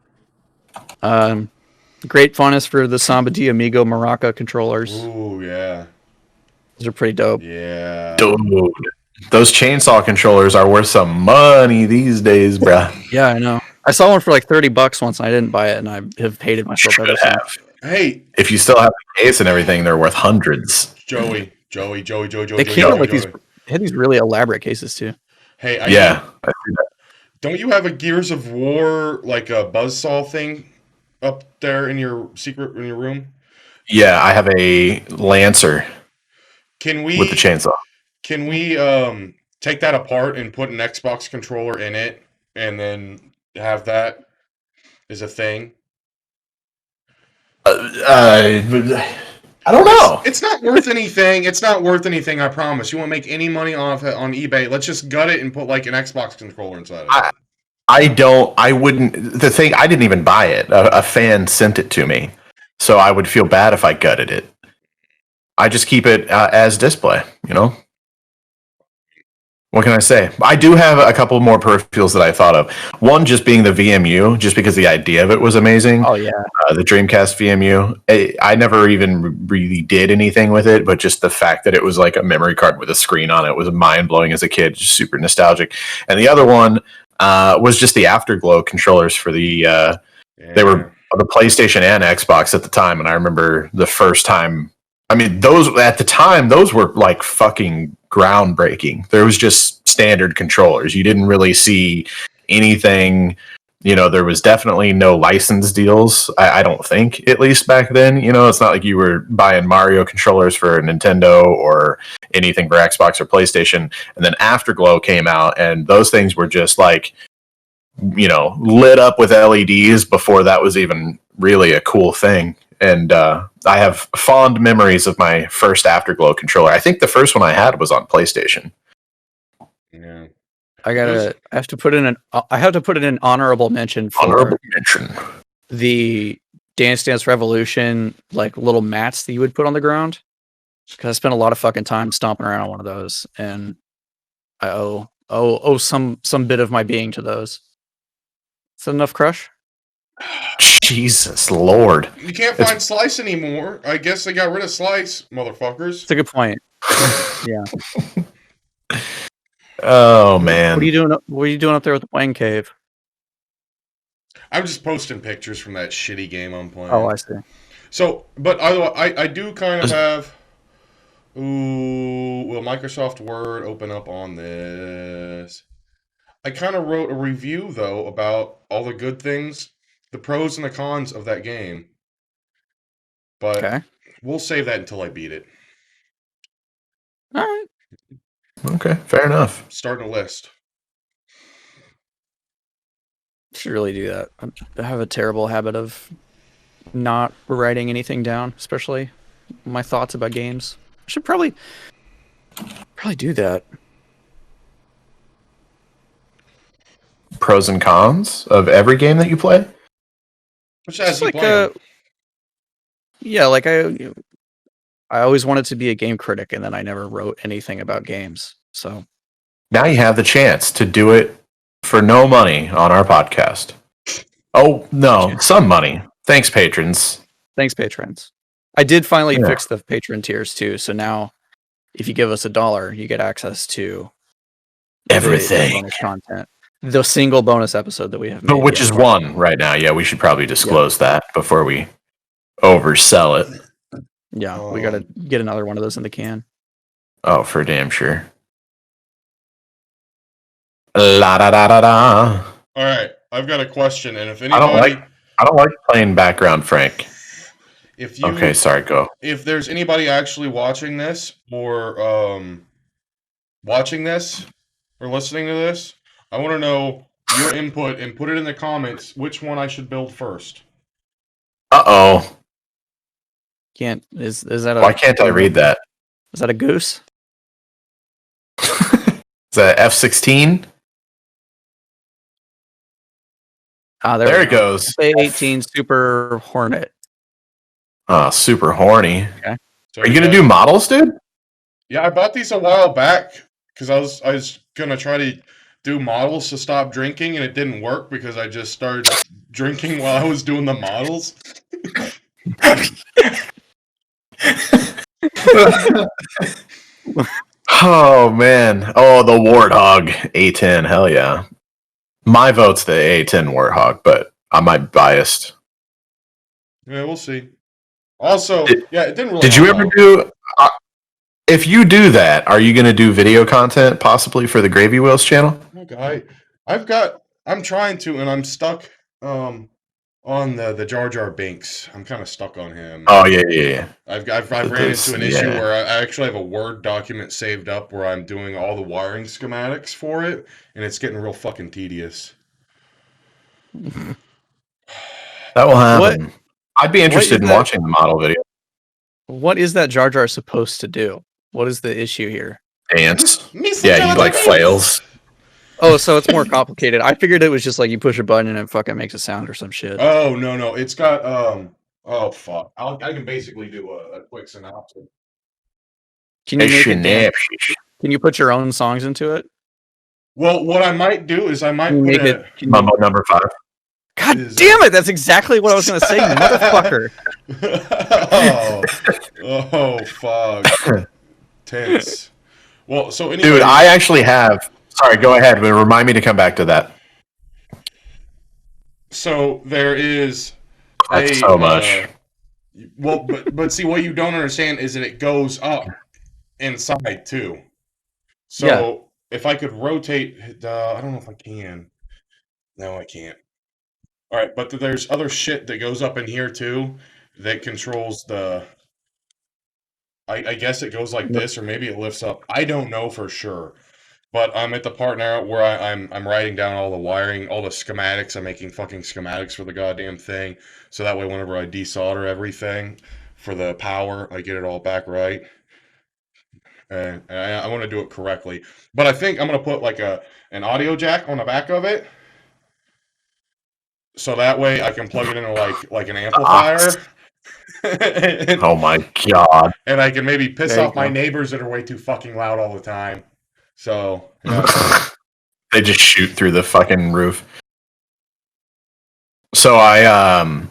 Great funness for the Samba de Amigo Maraca controllers. Ooh, yeah. Those are pretty dope. Yeah. Dude, those chainsaw controllers are worth some money these days, bruh. Yeah, I know. I saw one for like $30 once, and I didn't buy it, and I have hated myself ever since. Hey, if you still have the case and everything, they're worth hundreds. Joey. They came out like these. They had these really elaborate cases too. Hey, I see that. Don't you have a Gears of War like a buzzsaw thing up there in your room? Yeah, I have a Lancer. With the chainsaw? Can we take that apart and put an Xbox controller in it, and then have that as a thing? I don't know. It's not worth anything. It's not worth anything, I promise. You won't make any money off it on eBay. Let's just gut it and put like an Xbox controller inside of it. I didn't even buy it. A fan sent it to me. So I would feel bad if I gutted it. I just keep it as display, you know? What can I say? I do have a couple more peripherals that I thought of. One just being the VMU, just because the idea of it was amazing. Oh, yeah. The Dreamcast VMU. I never even really did anything with it, but just the fact that it was like a memory card with a screen on it was mind-blowing as a kid, just super nostalgic. And the other one was just the Afterglow controllers for they were the PlayStation and Xbox at the time, and I remember the first time. I mean, those at the time, those were like fucking groundbreaking. There was just standard controllers. You didn't really see anything. You know, there was definitely no license deals. I don't think, at least back then. You know, it's not like you were buying Mario controllers for Nintendo or anything for Xbox or PlayStation. And then Afterglow came out, and those things were just like, you know, lit up with LEDs before that was even really a cool thing. And I have fond memories of my first Afterglow controller. I think the first one I had was on PlayStation. Yeah, I have to put in an honorable mention for the Dance Dance Revolution like little mats that you would put on the ground, because I spent a lot of fucking time stomping around on one of those, and I owe some bit of my being to those. Is that enough, Crush? Jesus Lord. You can't find Slice anymore. I guess they got rid of Slice, motherfuckers. That's a good point. Yeah. Oh man. What are you doing up there with the Wang Cave? I'm just posting pictures from that shitty game I'm playing. Oh, I see. So, but I do kind of have. Ooh, will Microsoft Word open up on this? I kind of wrote a review though about all the good things, the pros and the cons of that game. But we'll save that until I beat it. All right. Okay, fair enough. Starting a list. Should really do that. I have a terrible habit of not writing anything down, especially my thoughts about games. I should probably do that. Pros and cons of every game that you play? Which has Just you like playing? yeah, like I always wanted to be a game critic, and then I never wrote anything about games. So Now you have the chance to do it for no money on our podcast. Oh, no, some money. Thanks, patrons. thanks, patrons. I did finally Yeah. fix the patron tiers too. So now, if you give us $1, you get access to Everything. the bonus content, the single bonus episode that we have made. But which is one right now. Yeah, we should probably disclose that before we oversell it. Yeah, we got to get another one of those in the can. Oh, for damn sure. La da da da da. All right, I've got a question, and if I don't anybody, like playing background, Frank. if you, Okay, sorry, go. if there's anybody actually watching this or listening to this, I want to know your input and put it in the comments. Which one I should build first? Uh-oh. Can't is that a Why can't I read that? Is that a goose? Is that F-16? Ah, There we it goes. A18 Super Hornet. Oh, super horny. So Are you gonna do models, dude? Yeah, I bought these a while back because I was gonna try to do models to stop drinking, and it didn't work because I just started drinking while I was doing the models. Oh man. Oh, the Warthog A10. Hell yeah. My vote's the A10 Warthog, but I might be biased. Yeah, we'll see. Also, it didn't really. Did you ever do? If you do that, are you going to do video content possibly for the Gravy Wheels channel? Okay, I'm trying to, and I'm stuck. On the Jar Jar Binks. I'm kind of stuck on him. Oh yeah. I've ran into an issue where I actually have a Word document saved up where I'm doing all the wiring schematics for it, and it's getting real fucking tedious. That will happen. I'd be interested in watching the model video. What is that Jar Jar supposed to do? What is the issue here? Dance. Yeah, he like flails. Oh, so it's more complicated. I figured it was just like you push a button and it fucking makes a sound or some shit. Oh no, it's got oh fuck. I can basically do a quick synopsis. Can you make it Can you put your own songs into it? Well, what I might do is I might put it Mambo number 5. God damn it! That's exactly what I was going to say, you motherfucker. oh fuck. Tense. Well, so anyway, dude, I actually have. Sorry, go ahead. But remind me to come back to that. So there is. That's so much. Well, but see, what you don't understand is that it goes up inside too. So if I could rotate, I don't know if I can. No, I can't. All right, but there's other shit that goes up in here too that controls the. I guess it goes like this, or maybe it lifts up. I don't know for sure. But I'm at the part now where I'm writing down all the wiring, all the schematics. I'm making fucking schematics for the goddamn thing, so that way whenever I desolder everything for the power, I get it all back right. And I want to do it correctly. But I think I'm gonna put like an audio jack on the back of it, so that way I can plug it into like an amplifier. Oh my god! And I can maybe piss off my neighbors that are way too fucking loud all the time. So they just shoot through the fucking roof. So I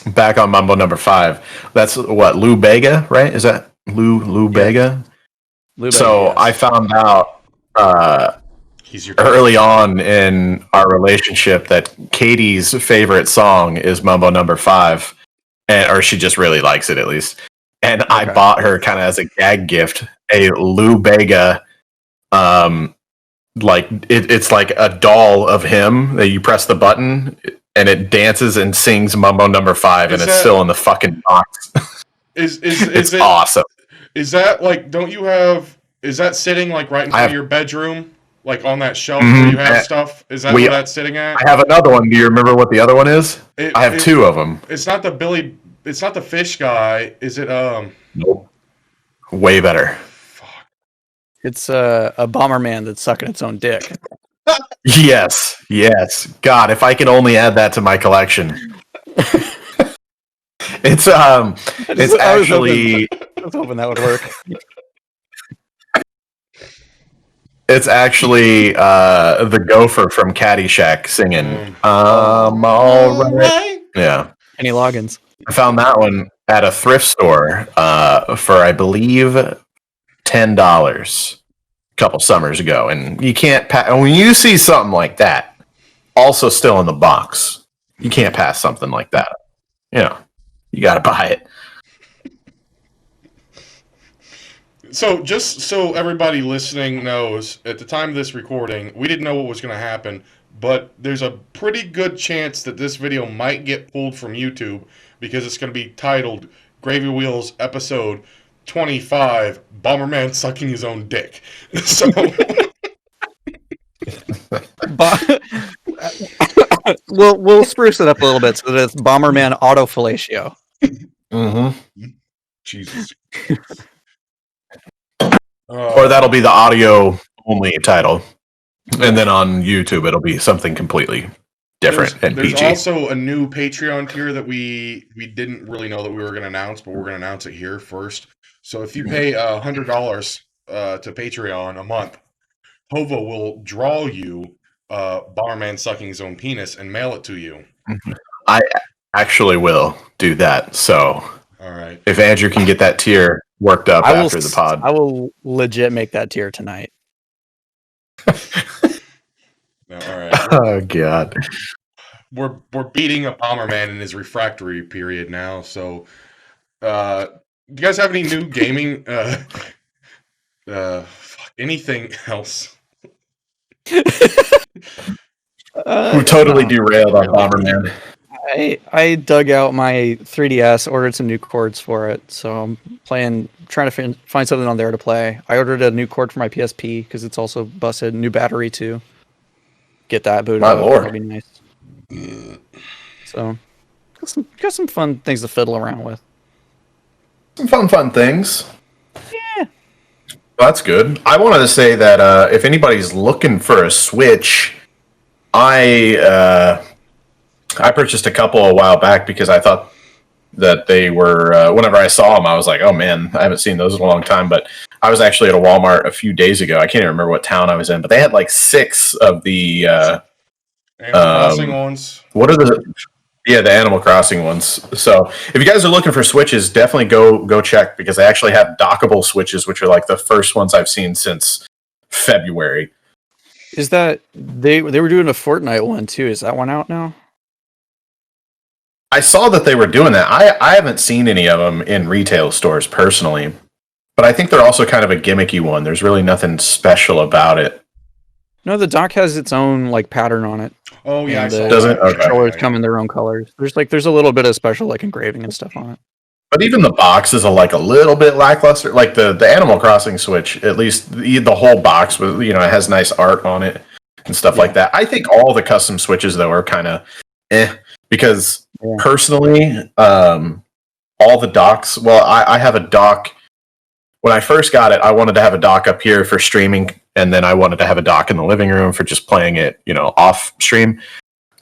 back on Mambo number 5. That's what, Lou Bega, right? Is that Lou Bega? So yes. I found out early on in our relationship that Katie's favorite song is Mambo number 5, or she just really likes it at least. And I bought her kind of as a gag gift a Lou Bega. Like it's like a doll of him that you press the button and it dances and sings Mambo number 5, and it's still in the fucking box. It's awesome. Is that like? Don't you have? Is that sitting like right in front of your bedroom? Like on that shelf Mhm. where you have stuff? Is that We- where that's sitting at? I have another one. Do you remember what the other one is? I have two of them. It's not it's not the fish guy. Is it, Nope. Way better. fuck. It's a Bomberman that's sucking its own dick. Yes. God, if I can only add that to my collection. It's actually I was hoping that would work. it's actually the gopher from Caddyshack singing all right. Yeah. Any logins? I found that one at a thrift store for I believe $10 a couple summers ago, and you can't when you see something like that, also still in the box, you can't pass something like that. You got to buy it. So, just so everybody listening knows, at the time of this recording, we didn't know what was going to happen, but there's a pretty good chance that this video might get pulled from YouTube because it's going to be titled Gravy Wheels Episode 25, Bomberman Sucking His Own Dick. So, We'll spruce it up a little bit so that it's Bomberman Autofellatio. Mm-hmm. Jesus. Or that'll be the audio only title, and then on YouTube it'll be something completely different and there's PG. also a new Patreon tier that we didn't really know that we were going to announce, but we're going to announce it here first. So if you pay $100 to Patreon a month, Hova will draw you Bomberman sucking his own penis and mail it to you. I actually will do that. So All right. if Andrew can get that tier worked up after the pod, I will legit make that tier tonight. No, all right. oh god, We're beating a Bomberman in his refractory period now. So, do you guys have any new gaming? Anything else? we totally derailed on Bomberman. I dug out my 3DS, ordered some new cords for it, so I'm trying to find something on there to play. I ordered a new cord for my PSP because it's also busted. New battery too. Get that booted My up. lord. That'd be nice. So, got some fun things to fiddle around with. Some fun things. Yeah. Well, that's good. I wanted to say that if anybody's looking for a Switch, I purchased a couple a while back because I thought that they were, whenever I saw them, I was like, oh man, I haven't seen those in a long time. But I was actually at a Walmart a few days ago. I can't even remember what town I was in, but they had like 6 of the... Animal Crossing ones? What are the... Yeah, the Animal Crossing ones. So if you guys are looking for Switches, definitely go check because they actually have dockable Switches, which are like the first ones I've seen since February. Is that they were doing a Fortnite one too? Is that one out now? I saw that they were doing that. I haven't seen any of them in retail stores personally, but I think they're also kind of a gimmicky one. There's really nothing special about it. No, the dock has its own like pattern on it. Oh yeah, I And saw the Does it? that. Okay. controllers come in their own colors. There's a little bit of special like engraving and stuff on it. But even the box is a little bit lackluster. Like the Animal Crossing Switch, at least the whole box with it has nice art on it and stuff like that. I think all the custom Switches though are kind of because personally, all the docks. Well, I have a dock. When I first got it, I wanted to have a dock up here for streaming, and then I wanted to have a dock in the living room for just playing it, off stream.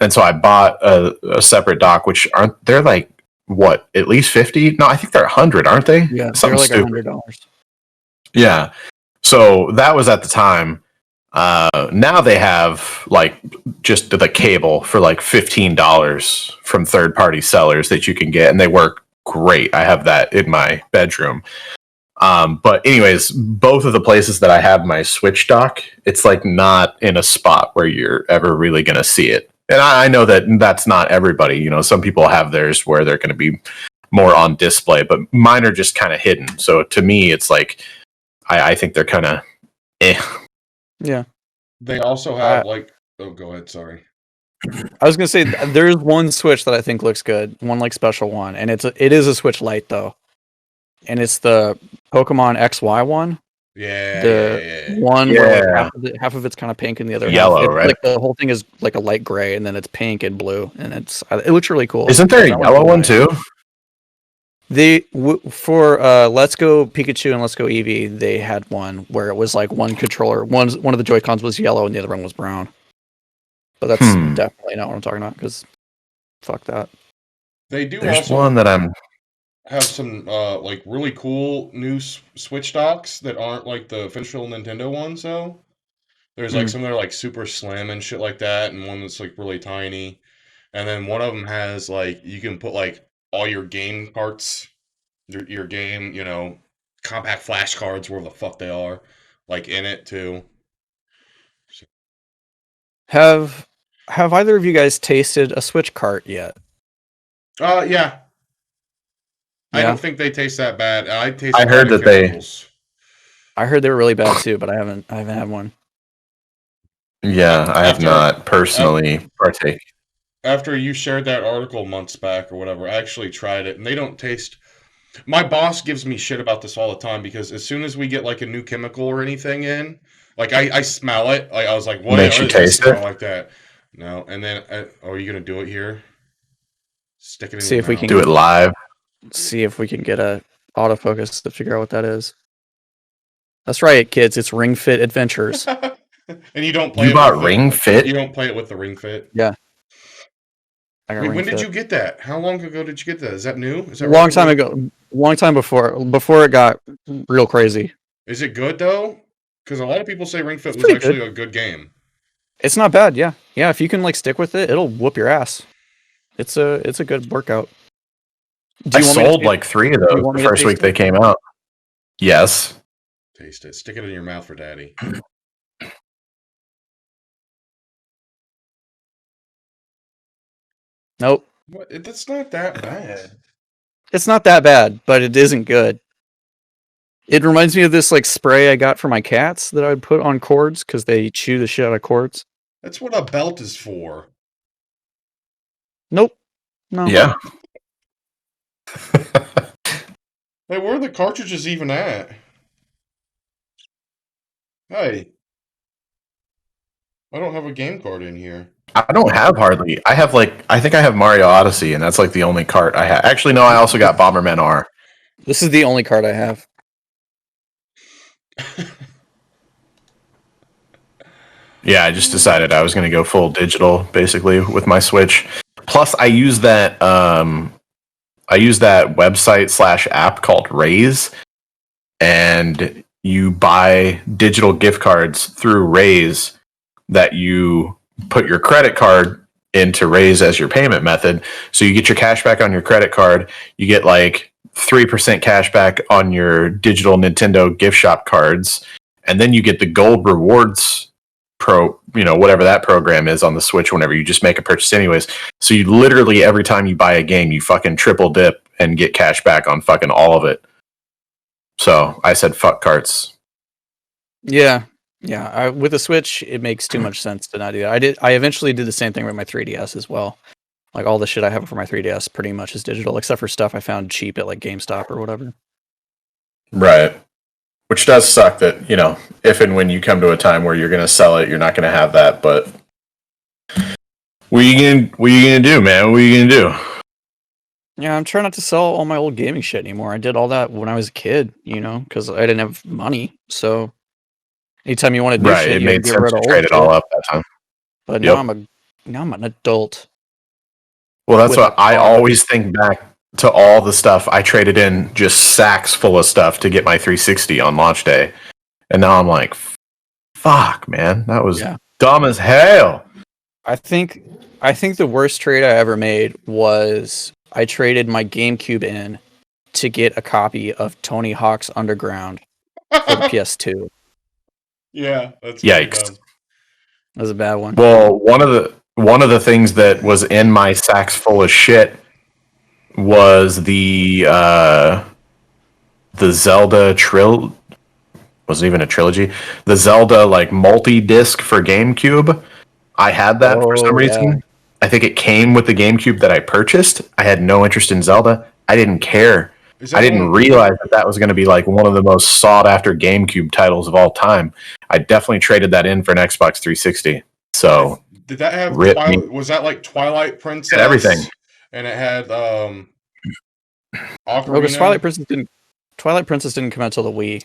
And so I bought a separate dock, which they're like what, at least 50? No, I think they're 100, aren't they? Yeah, Something they're like stupid. $100. Yeah. So that was at the time. Now they have like just the cable for like $15 from third-party sellers that you can get, and they work great. I have that in my bedroom. But anyways, both of the places that I have my Switch dock, it's like not in a spot where you're ever really going to see it. And I know that that's not everybody. Some people have theirs where they're going to be more on display, but mine are just kind of hidden. So to me, it's like, I think they're kind of Yeah. They also have oh, go ahead. Sorry. I was gonna say there's one Switch that I think looks good, one like special one, and it is a Switch Lite though, and it's the Pokemon XY one. Yeah, The yeah. one where Yeah. like half of it's kind of pink and the other Yellow, half, right? like the whole thing is like a light gray, and then it's pink and blue, and it looks really cool. Isn't there a That one's yellow really one nice. too? For Let's Go Pikachu and Let's Go Eevee, they had one where it was like one controller, one of the Joy-Cons was yellow and the other one was brown. But that's definitely not what I'm talking about, because fuck that. They do There's also one that I'm. have some like really cool new Switch docks that aren't like the official Nintendo ones though. There's like some that are like super slim and shit like that, and one that's like really tiny. And then one of them has like you can put like all your game parts, your game, compact flash cards, wherever the fuck they are, like in it too. Have either of you guys tasted a Switch cart yet? Yeah. I Yeah. don't think they taste that bad. I taste. I a lot heard of that they- chemicals. I heard they were really bad too, but I haven't had one. Yeah, I have After- not personally partake. After you shared that article months back or whatever, I actually tried it, and they don't taste. My boss gives me shit about this all the time because as soon as we get like a new chemical or anything in, like I smell it. Like I was like, "What Makes you does that taste smell it? like that?" No, and then are you gonna do it here? Stick it in See your if we mouth. can Do it live. See if we can get a autofocus to figure out what that is. That's right, kids. It's Ring Fit Adventures. And you don't play. You it bought with Ring Fit? You don't play it with the Ring Fit. I got Wait, Ring when did Fit. you get that? How long ago did you get that? Is that new? Is that Long time relatively- ago. Long time before it got real crazy. Is it good though? Because a lot of people say Ring Fit It's was pretty actually a good game. It's not bad. Yeah. If you can like stick with it, it'll whoop your ass. It's a good workout. Do I you want me to sold taste- like 3 of you those want me the to first week taste they it? came out. Yes. Taste it. Stick it in your mouth for daddy. Nope. What? That's not that bad. It's not that bad, but it isn't good. It reminds me of this like spray I got for my cats that I would put on cords because they chew the shit out of cords. That's what a belt is for. Nope. No. Yeah. Hey, where are the cartridges even at? Hey. I don't have a game card in here. I don't have hardly. I have I think I have Mario Odyssey, and that's like the only cart I have. Actually, no, I also got Bomberman R. This is the only card I have. Yeah, I just decided I was going to go full digital, basically, with my Switch. Plus, I use that website / app called Raise, and you buy digital gift cards through Raise that you put your credit card into Raise as your payment method. So you get your cash back on your credit card. You get like 3% cash back on your digital Nintendo gift shop cards, and then you get the gold rewards whatever that program is on the Switch whenever you just make a purchase anyways. So you literally, every time you buy a game, you fucking triple dip and get cash back on fucking all of it. So I said fuck carts. Yeah. With the Switch, it makes too much sense to not do that. I eventually did the same thing with my 3DS as well. Like all the shit I have for my 3DS pretty much is digital, except for stuff I found cheap at like GameStop or whatever. Right. Which does suck that, if and when you come to a time where you're going to sell it, you're not going to have that. But what are you going to do, man? What are you going to do? Yeah, I'm trying not to sell all my old gaming shit anymore. I did all that when I was a kid, because I didn't have money. So anytime you want to do Right. shit, It you made get sense rid to of trade old it all shit. up that time. But Yep. now I'm an adult. Well, that's with what a I car. always think back to all the stuff I traded in, just sacks full of stuff to get my 360 on launch day. And now I'm like, fuck, man, that was Yeah. dumb as hell. I think the worst trade I ever made was I traded my GameCube in to get a copy of Tony Hawk's Underground for the PS2. Yeah, that's Yikes. pretty dumb. That was a bad one. Well, one of the things that was in my sacks full of shit was the Zelda wasn't even a trilogy. The Zelda like multi-disc for GameCube. I had that for some reason. Yeah. I think it came with the GameCube that I purchased. I had no interest in Zelda. I didn't care. I didn't realize that was going to be like one of the most sought after GameCube titles of all time. I definitely traded that in for an Xbox 360. So did that have was that like Twilight Princess? And everything. And it had No, Ocarina. because Twilight Princess didn't come out till the Wii.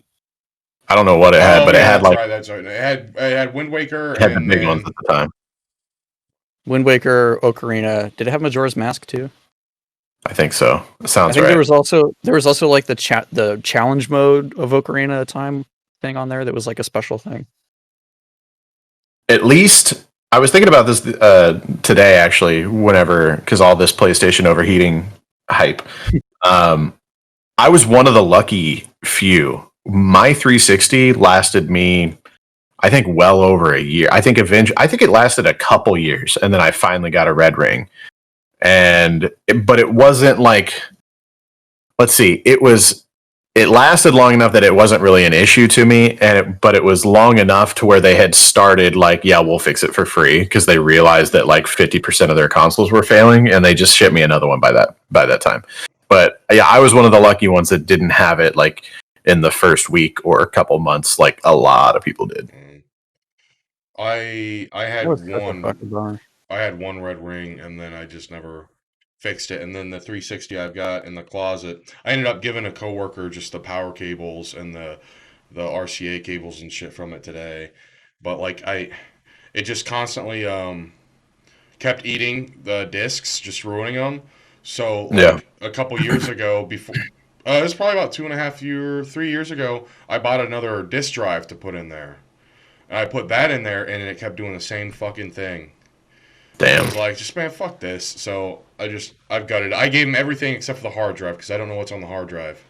I don't know what it had, but it had like that's right. It had Wind Waker. It had the big ones at the time. Wind Waker, Ocarina. Did it have Majora's Mask too? I think so. It sounds I think right. there was also like the challenge mode of Ocarina at the time thing on there that was like a special thing. At least I was thinking about this today actually, because all this PlayStation overheating hype. I was one of the lucky few. My 360 lasted me, I think, well over a year. I think it lasted a couple years, and then I finally got a red ring. But it wasn't like, let's see, it lasted long enough that it wasn't really an issue to me, but it was long enough to where they had started like, yeah, we'll fix it for free, because they realized that like 50% of their consoles were failing, and they just shipped me another one by that time. But yeah, I was one of the lucky ones that didn't have it like in the first week or a couple months, like a lot of people did. I had one red ring, and then I just never fixed it. And then the 360 I've got in the closet, I ended up giving a coworker just the power cables and the RCA cables and shit from it today. But like it just constantly kept eating the discs, just ruining them. So like a couple years ago, before it was probably about 3 years ago, I bought another disc drive to put in there. And I put that in there, and it kept doing the same fucking thing. Damn. I was like, just man, fuck this. So I've got it. I gave him everything except for the hard drive, because I don't know what's on the hard drive.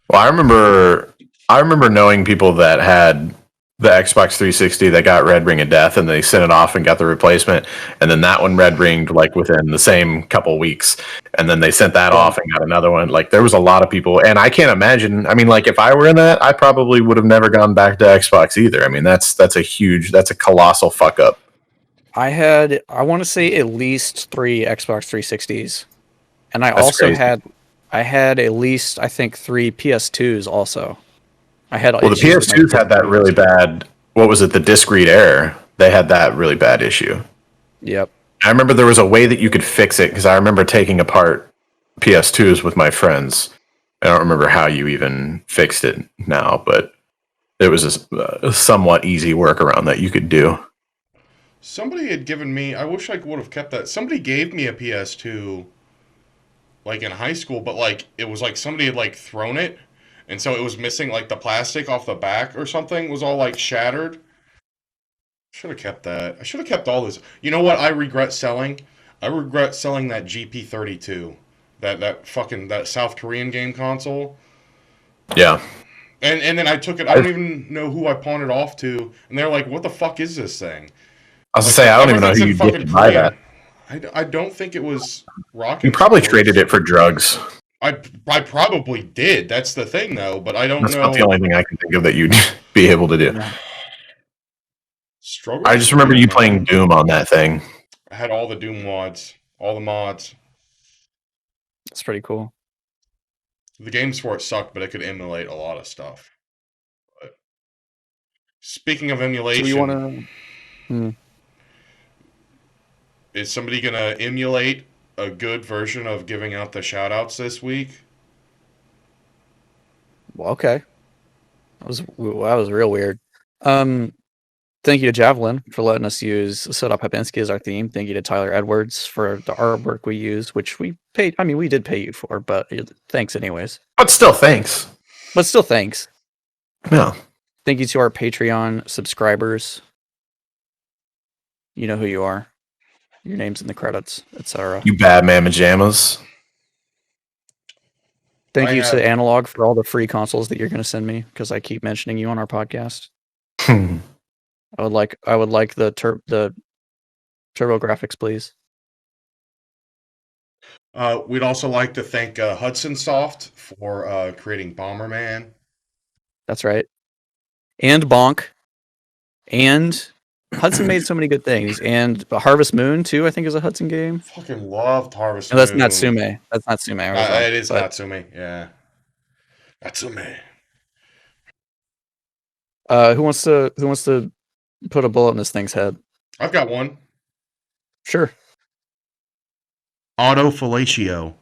Well, I remember knowing people that had the Xbox 360 that got red ring of death, and they sent it off and got the replacement, and then that one red ringed like within the same couple weeks, and then they sent that off and got another one. Like there was a lot of people, and I can't imagine. I mean, like if I were in that, I probably would have never gone back to Xbox either. I mean, that's a colossal fuck up. I want to say at least 3 Xbox 360s, and I had at least, I think, 3 PS2s also. The PS2s had that really bad, what was it, the disc read error. They had that really bad issue. Yep. I remember there was a way that you could fix it, because I remember taking apart PS2s with my friends. I don't remember how you even fixed it now, but it was a somewhat easy workaround that you could do. Somebody had given me, I wish I would have kept that. Somebody gave me a PS2 like in high school, but like it was like somebody had like thrown it, and so it was missing like the plastic off the back or something. It was all like shattered. Should have kept that. I should have kept all this. You know what I regret selling? I regret selling that GP32. That South Korean game console. Yeah. And then I took it. I don't even know who I pawned it off to, and they're like, "What the fuck is this thing?" I was gonna say, I don't even know who you did buy that. I don't think it was Rocket. You probably traded it for drugs. I probably did. That's the thing, though. But I don't know. That's not the only thing I can think of that you'd be able to do. Struggle. I just remember you playing Doom on that thing. I had all the Doom mods, all the mods. That's pretty cool. The games for it sucked, but it could emulate a lot of stuff. But speaking of emulation, so you want to? Is somebody gonna emulate a good version of giving out the shoutouts this week? Well, okay. That was real weird. Thank you to Javelin for letting us use Soda Popinski as our theme. Thank you to Tyler Edwards for the artwork we used, which we paid. I mean, we did pay you for, but thanks anyways. But still, thanks. Yeah. Thank you to our Patreon subscribers. You know who you are. Your name's in the credits, etc. You Batman pajamas. Thank you to Analog for all the free consoles that you're going to send me, because I keep mentioning you on our podcast. I would like the Turbo Graphics, please. We'd also like to thank Hudson Soft for creating Bomberman. That's right. And Bonk. And Hudson made so many good things, and Harvest Moon too. I think is a Hudson game. Fucking loved Harvest No, that's Moon. Natsume. That's Natsume. I was wrong, It is but- Natsume. Yeah, Natsume. Who wants to put a bullet in this thing's head? I've got one. Sure. Autofellatio.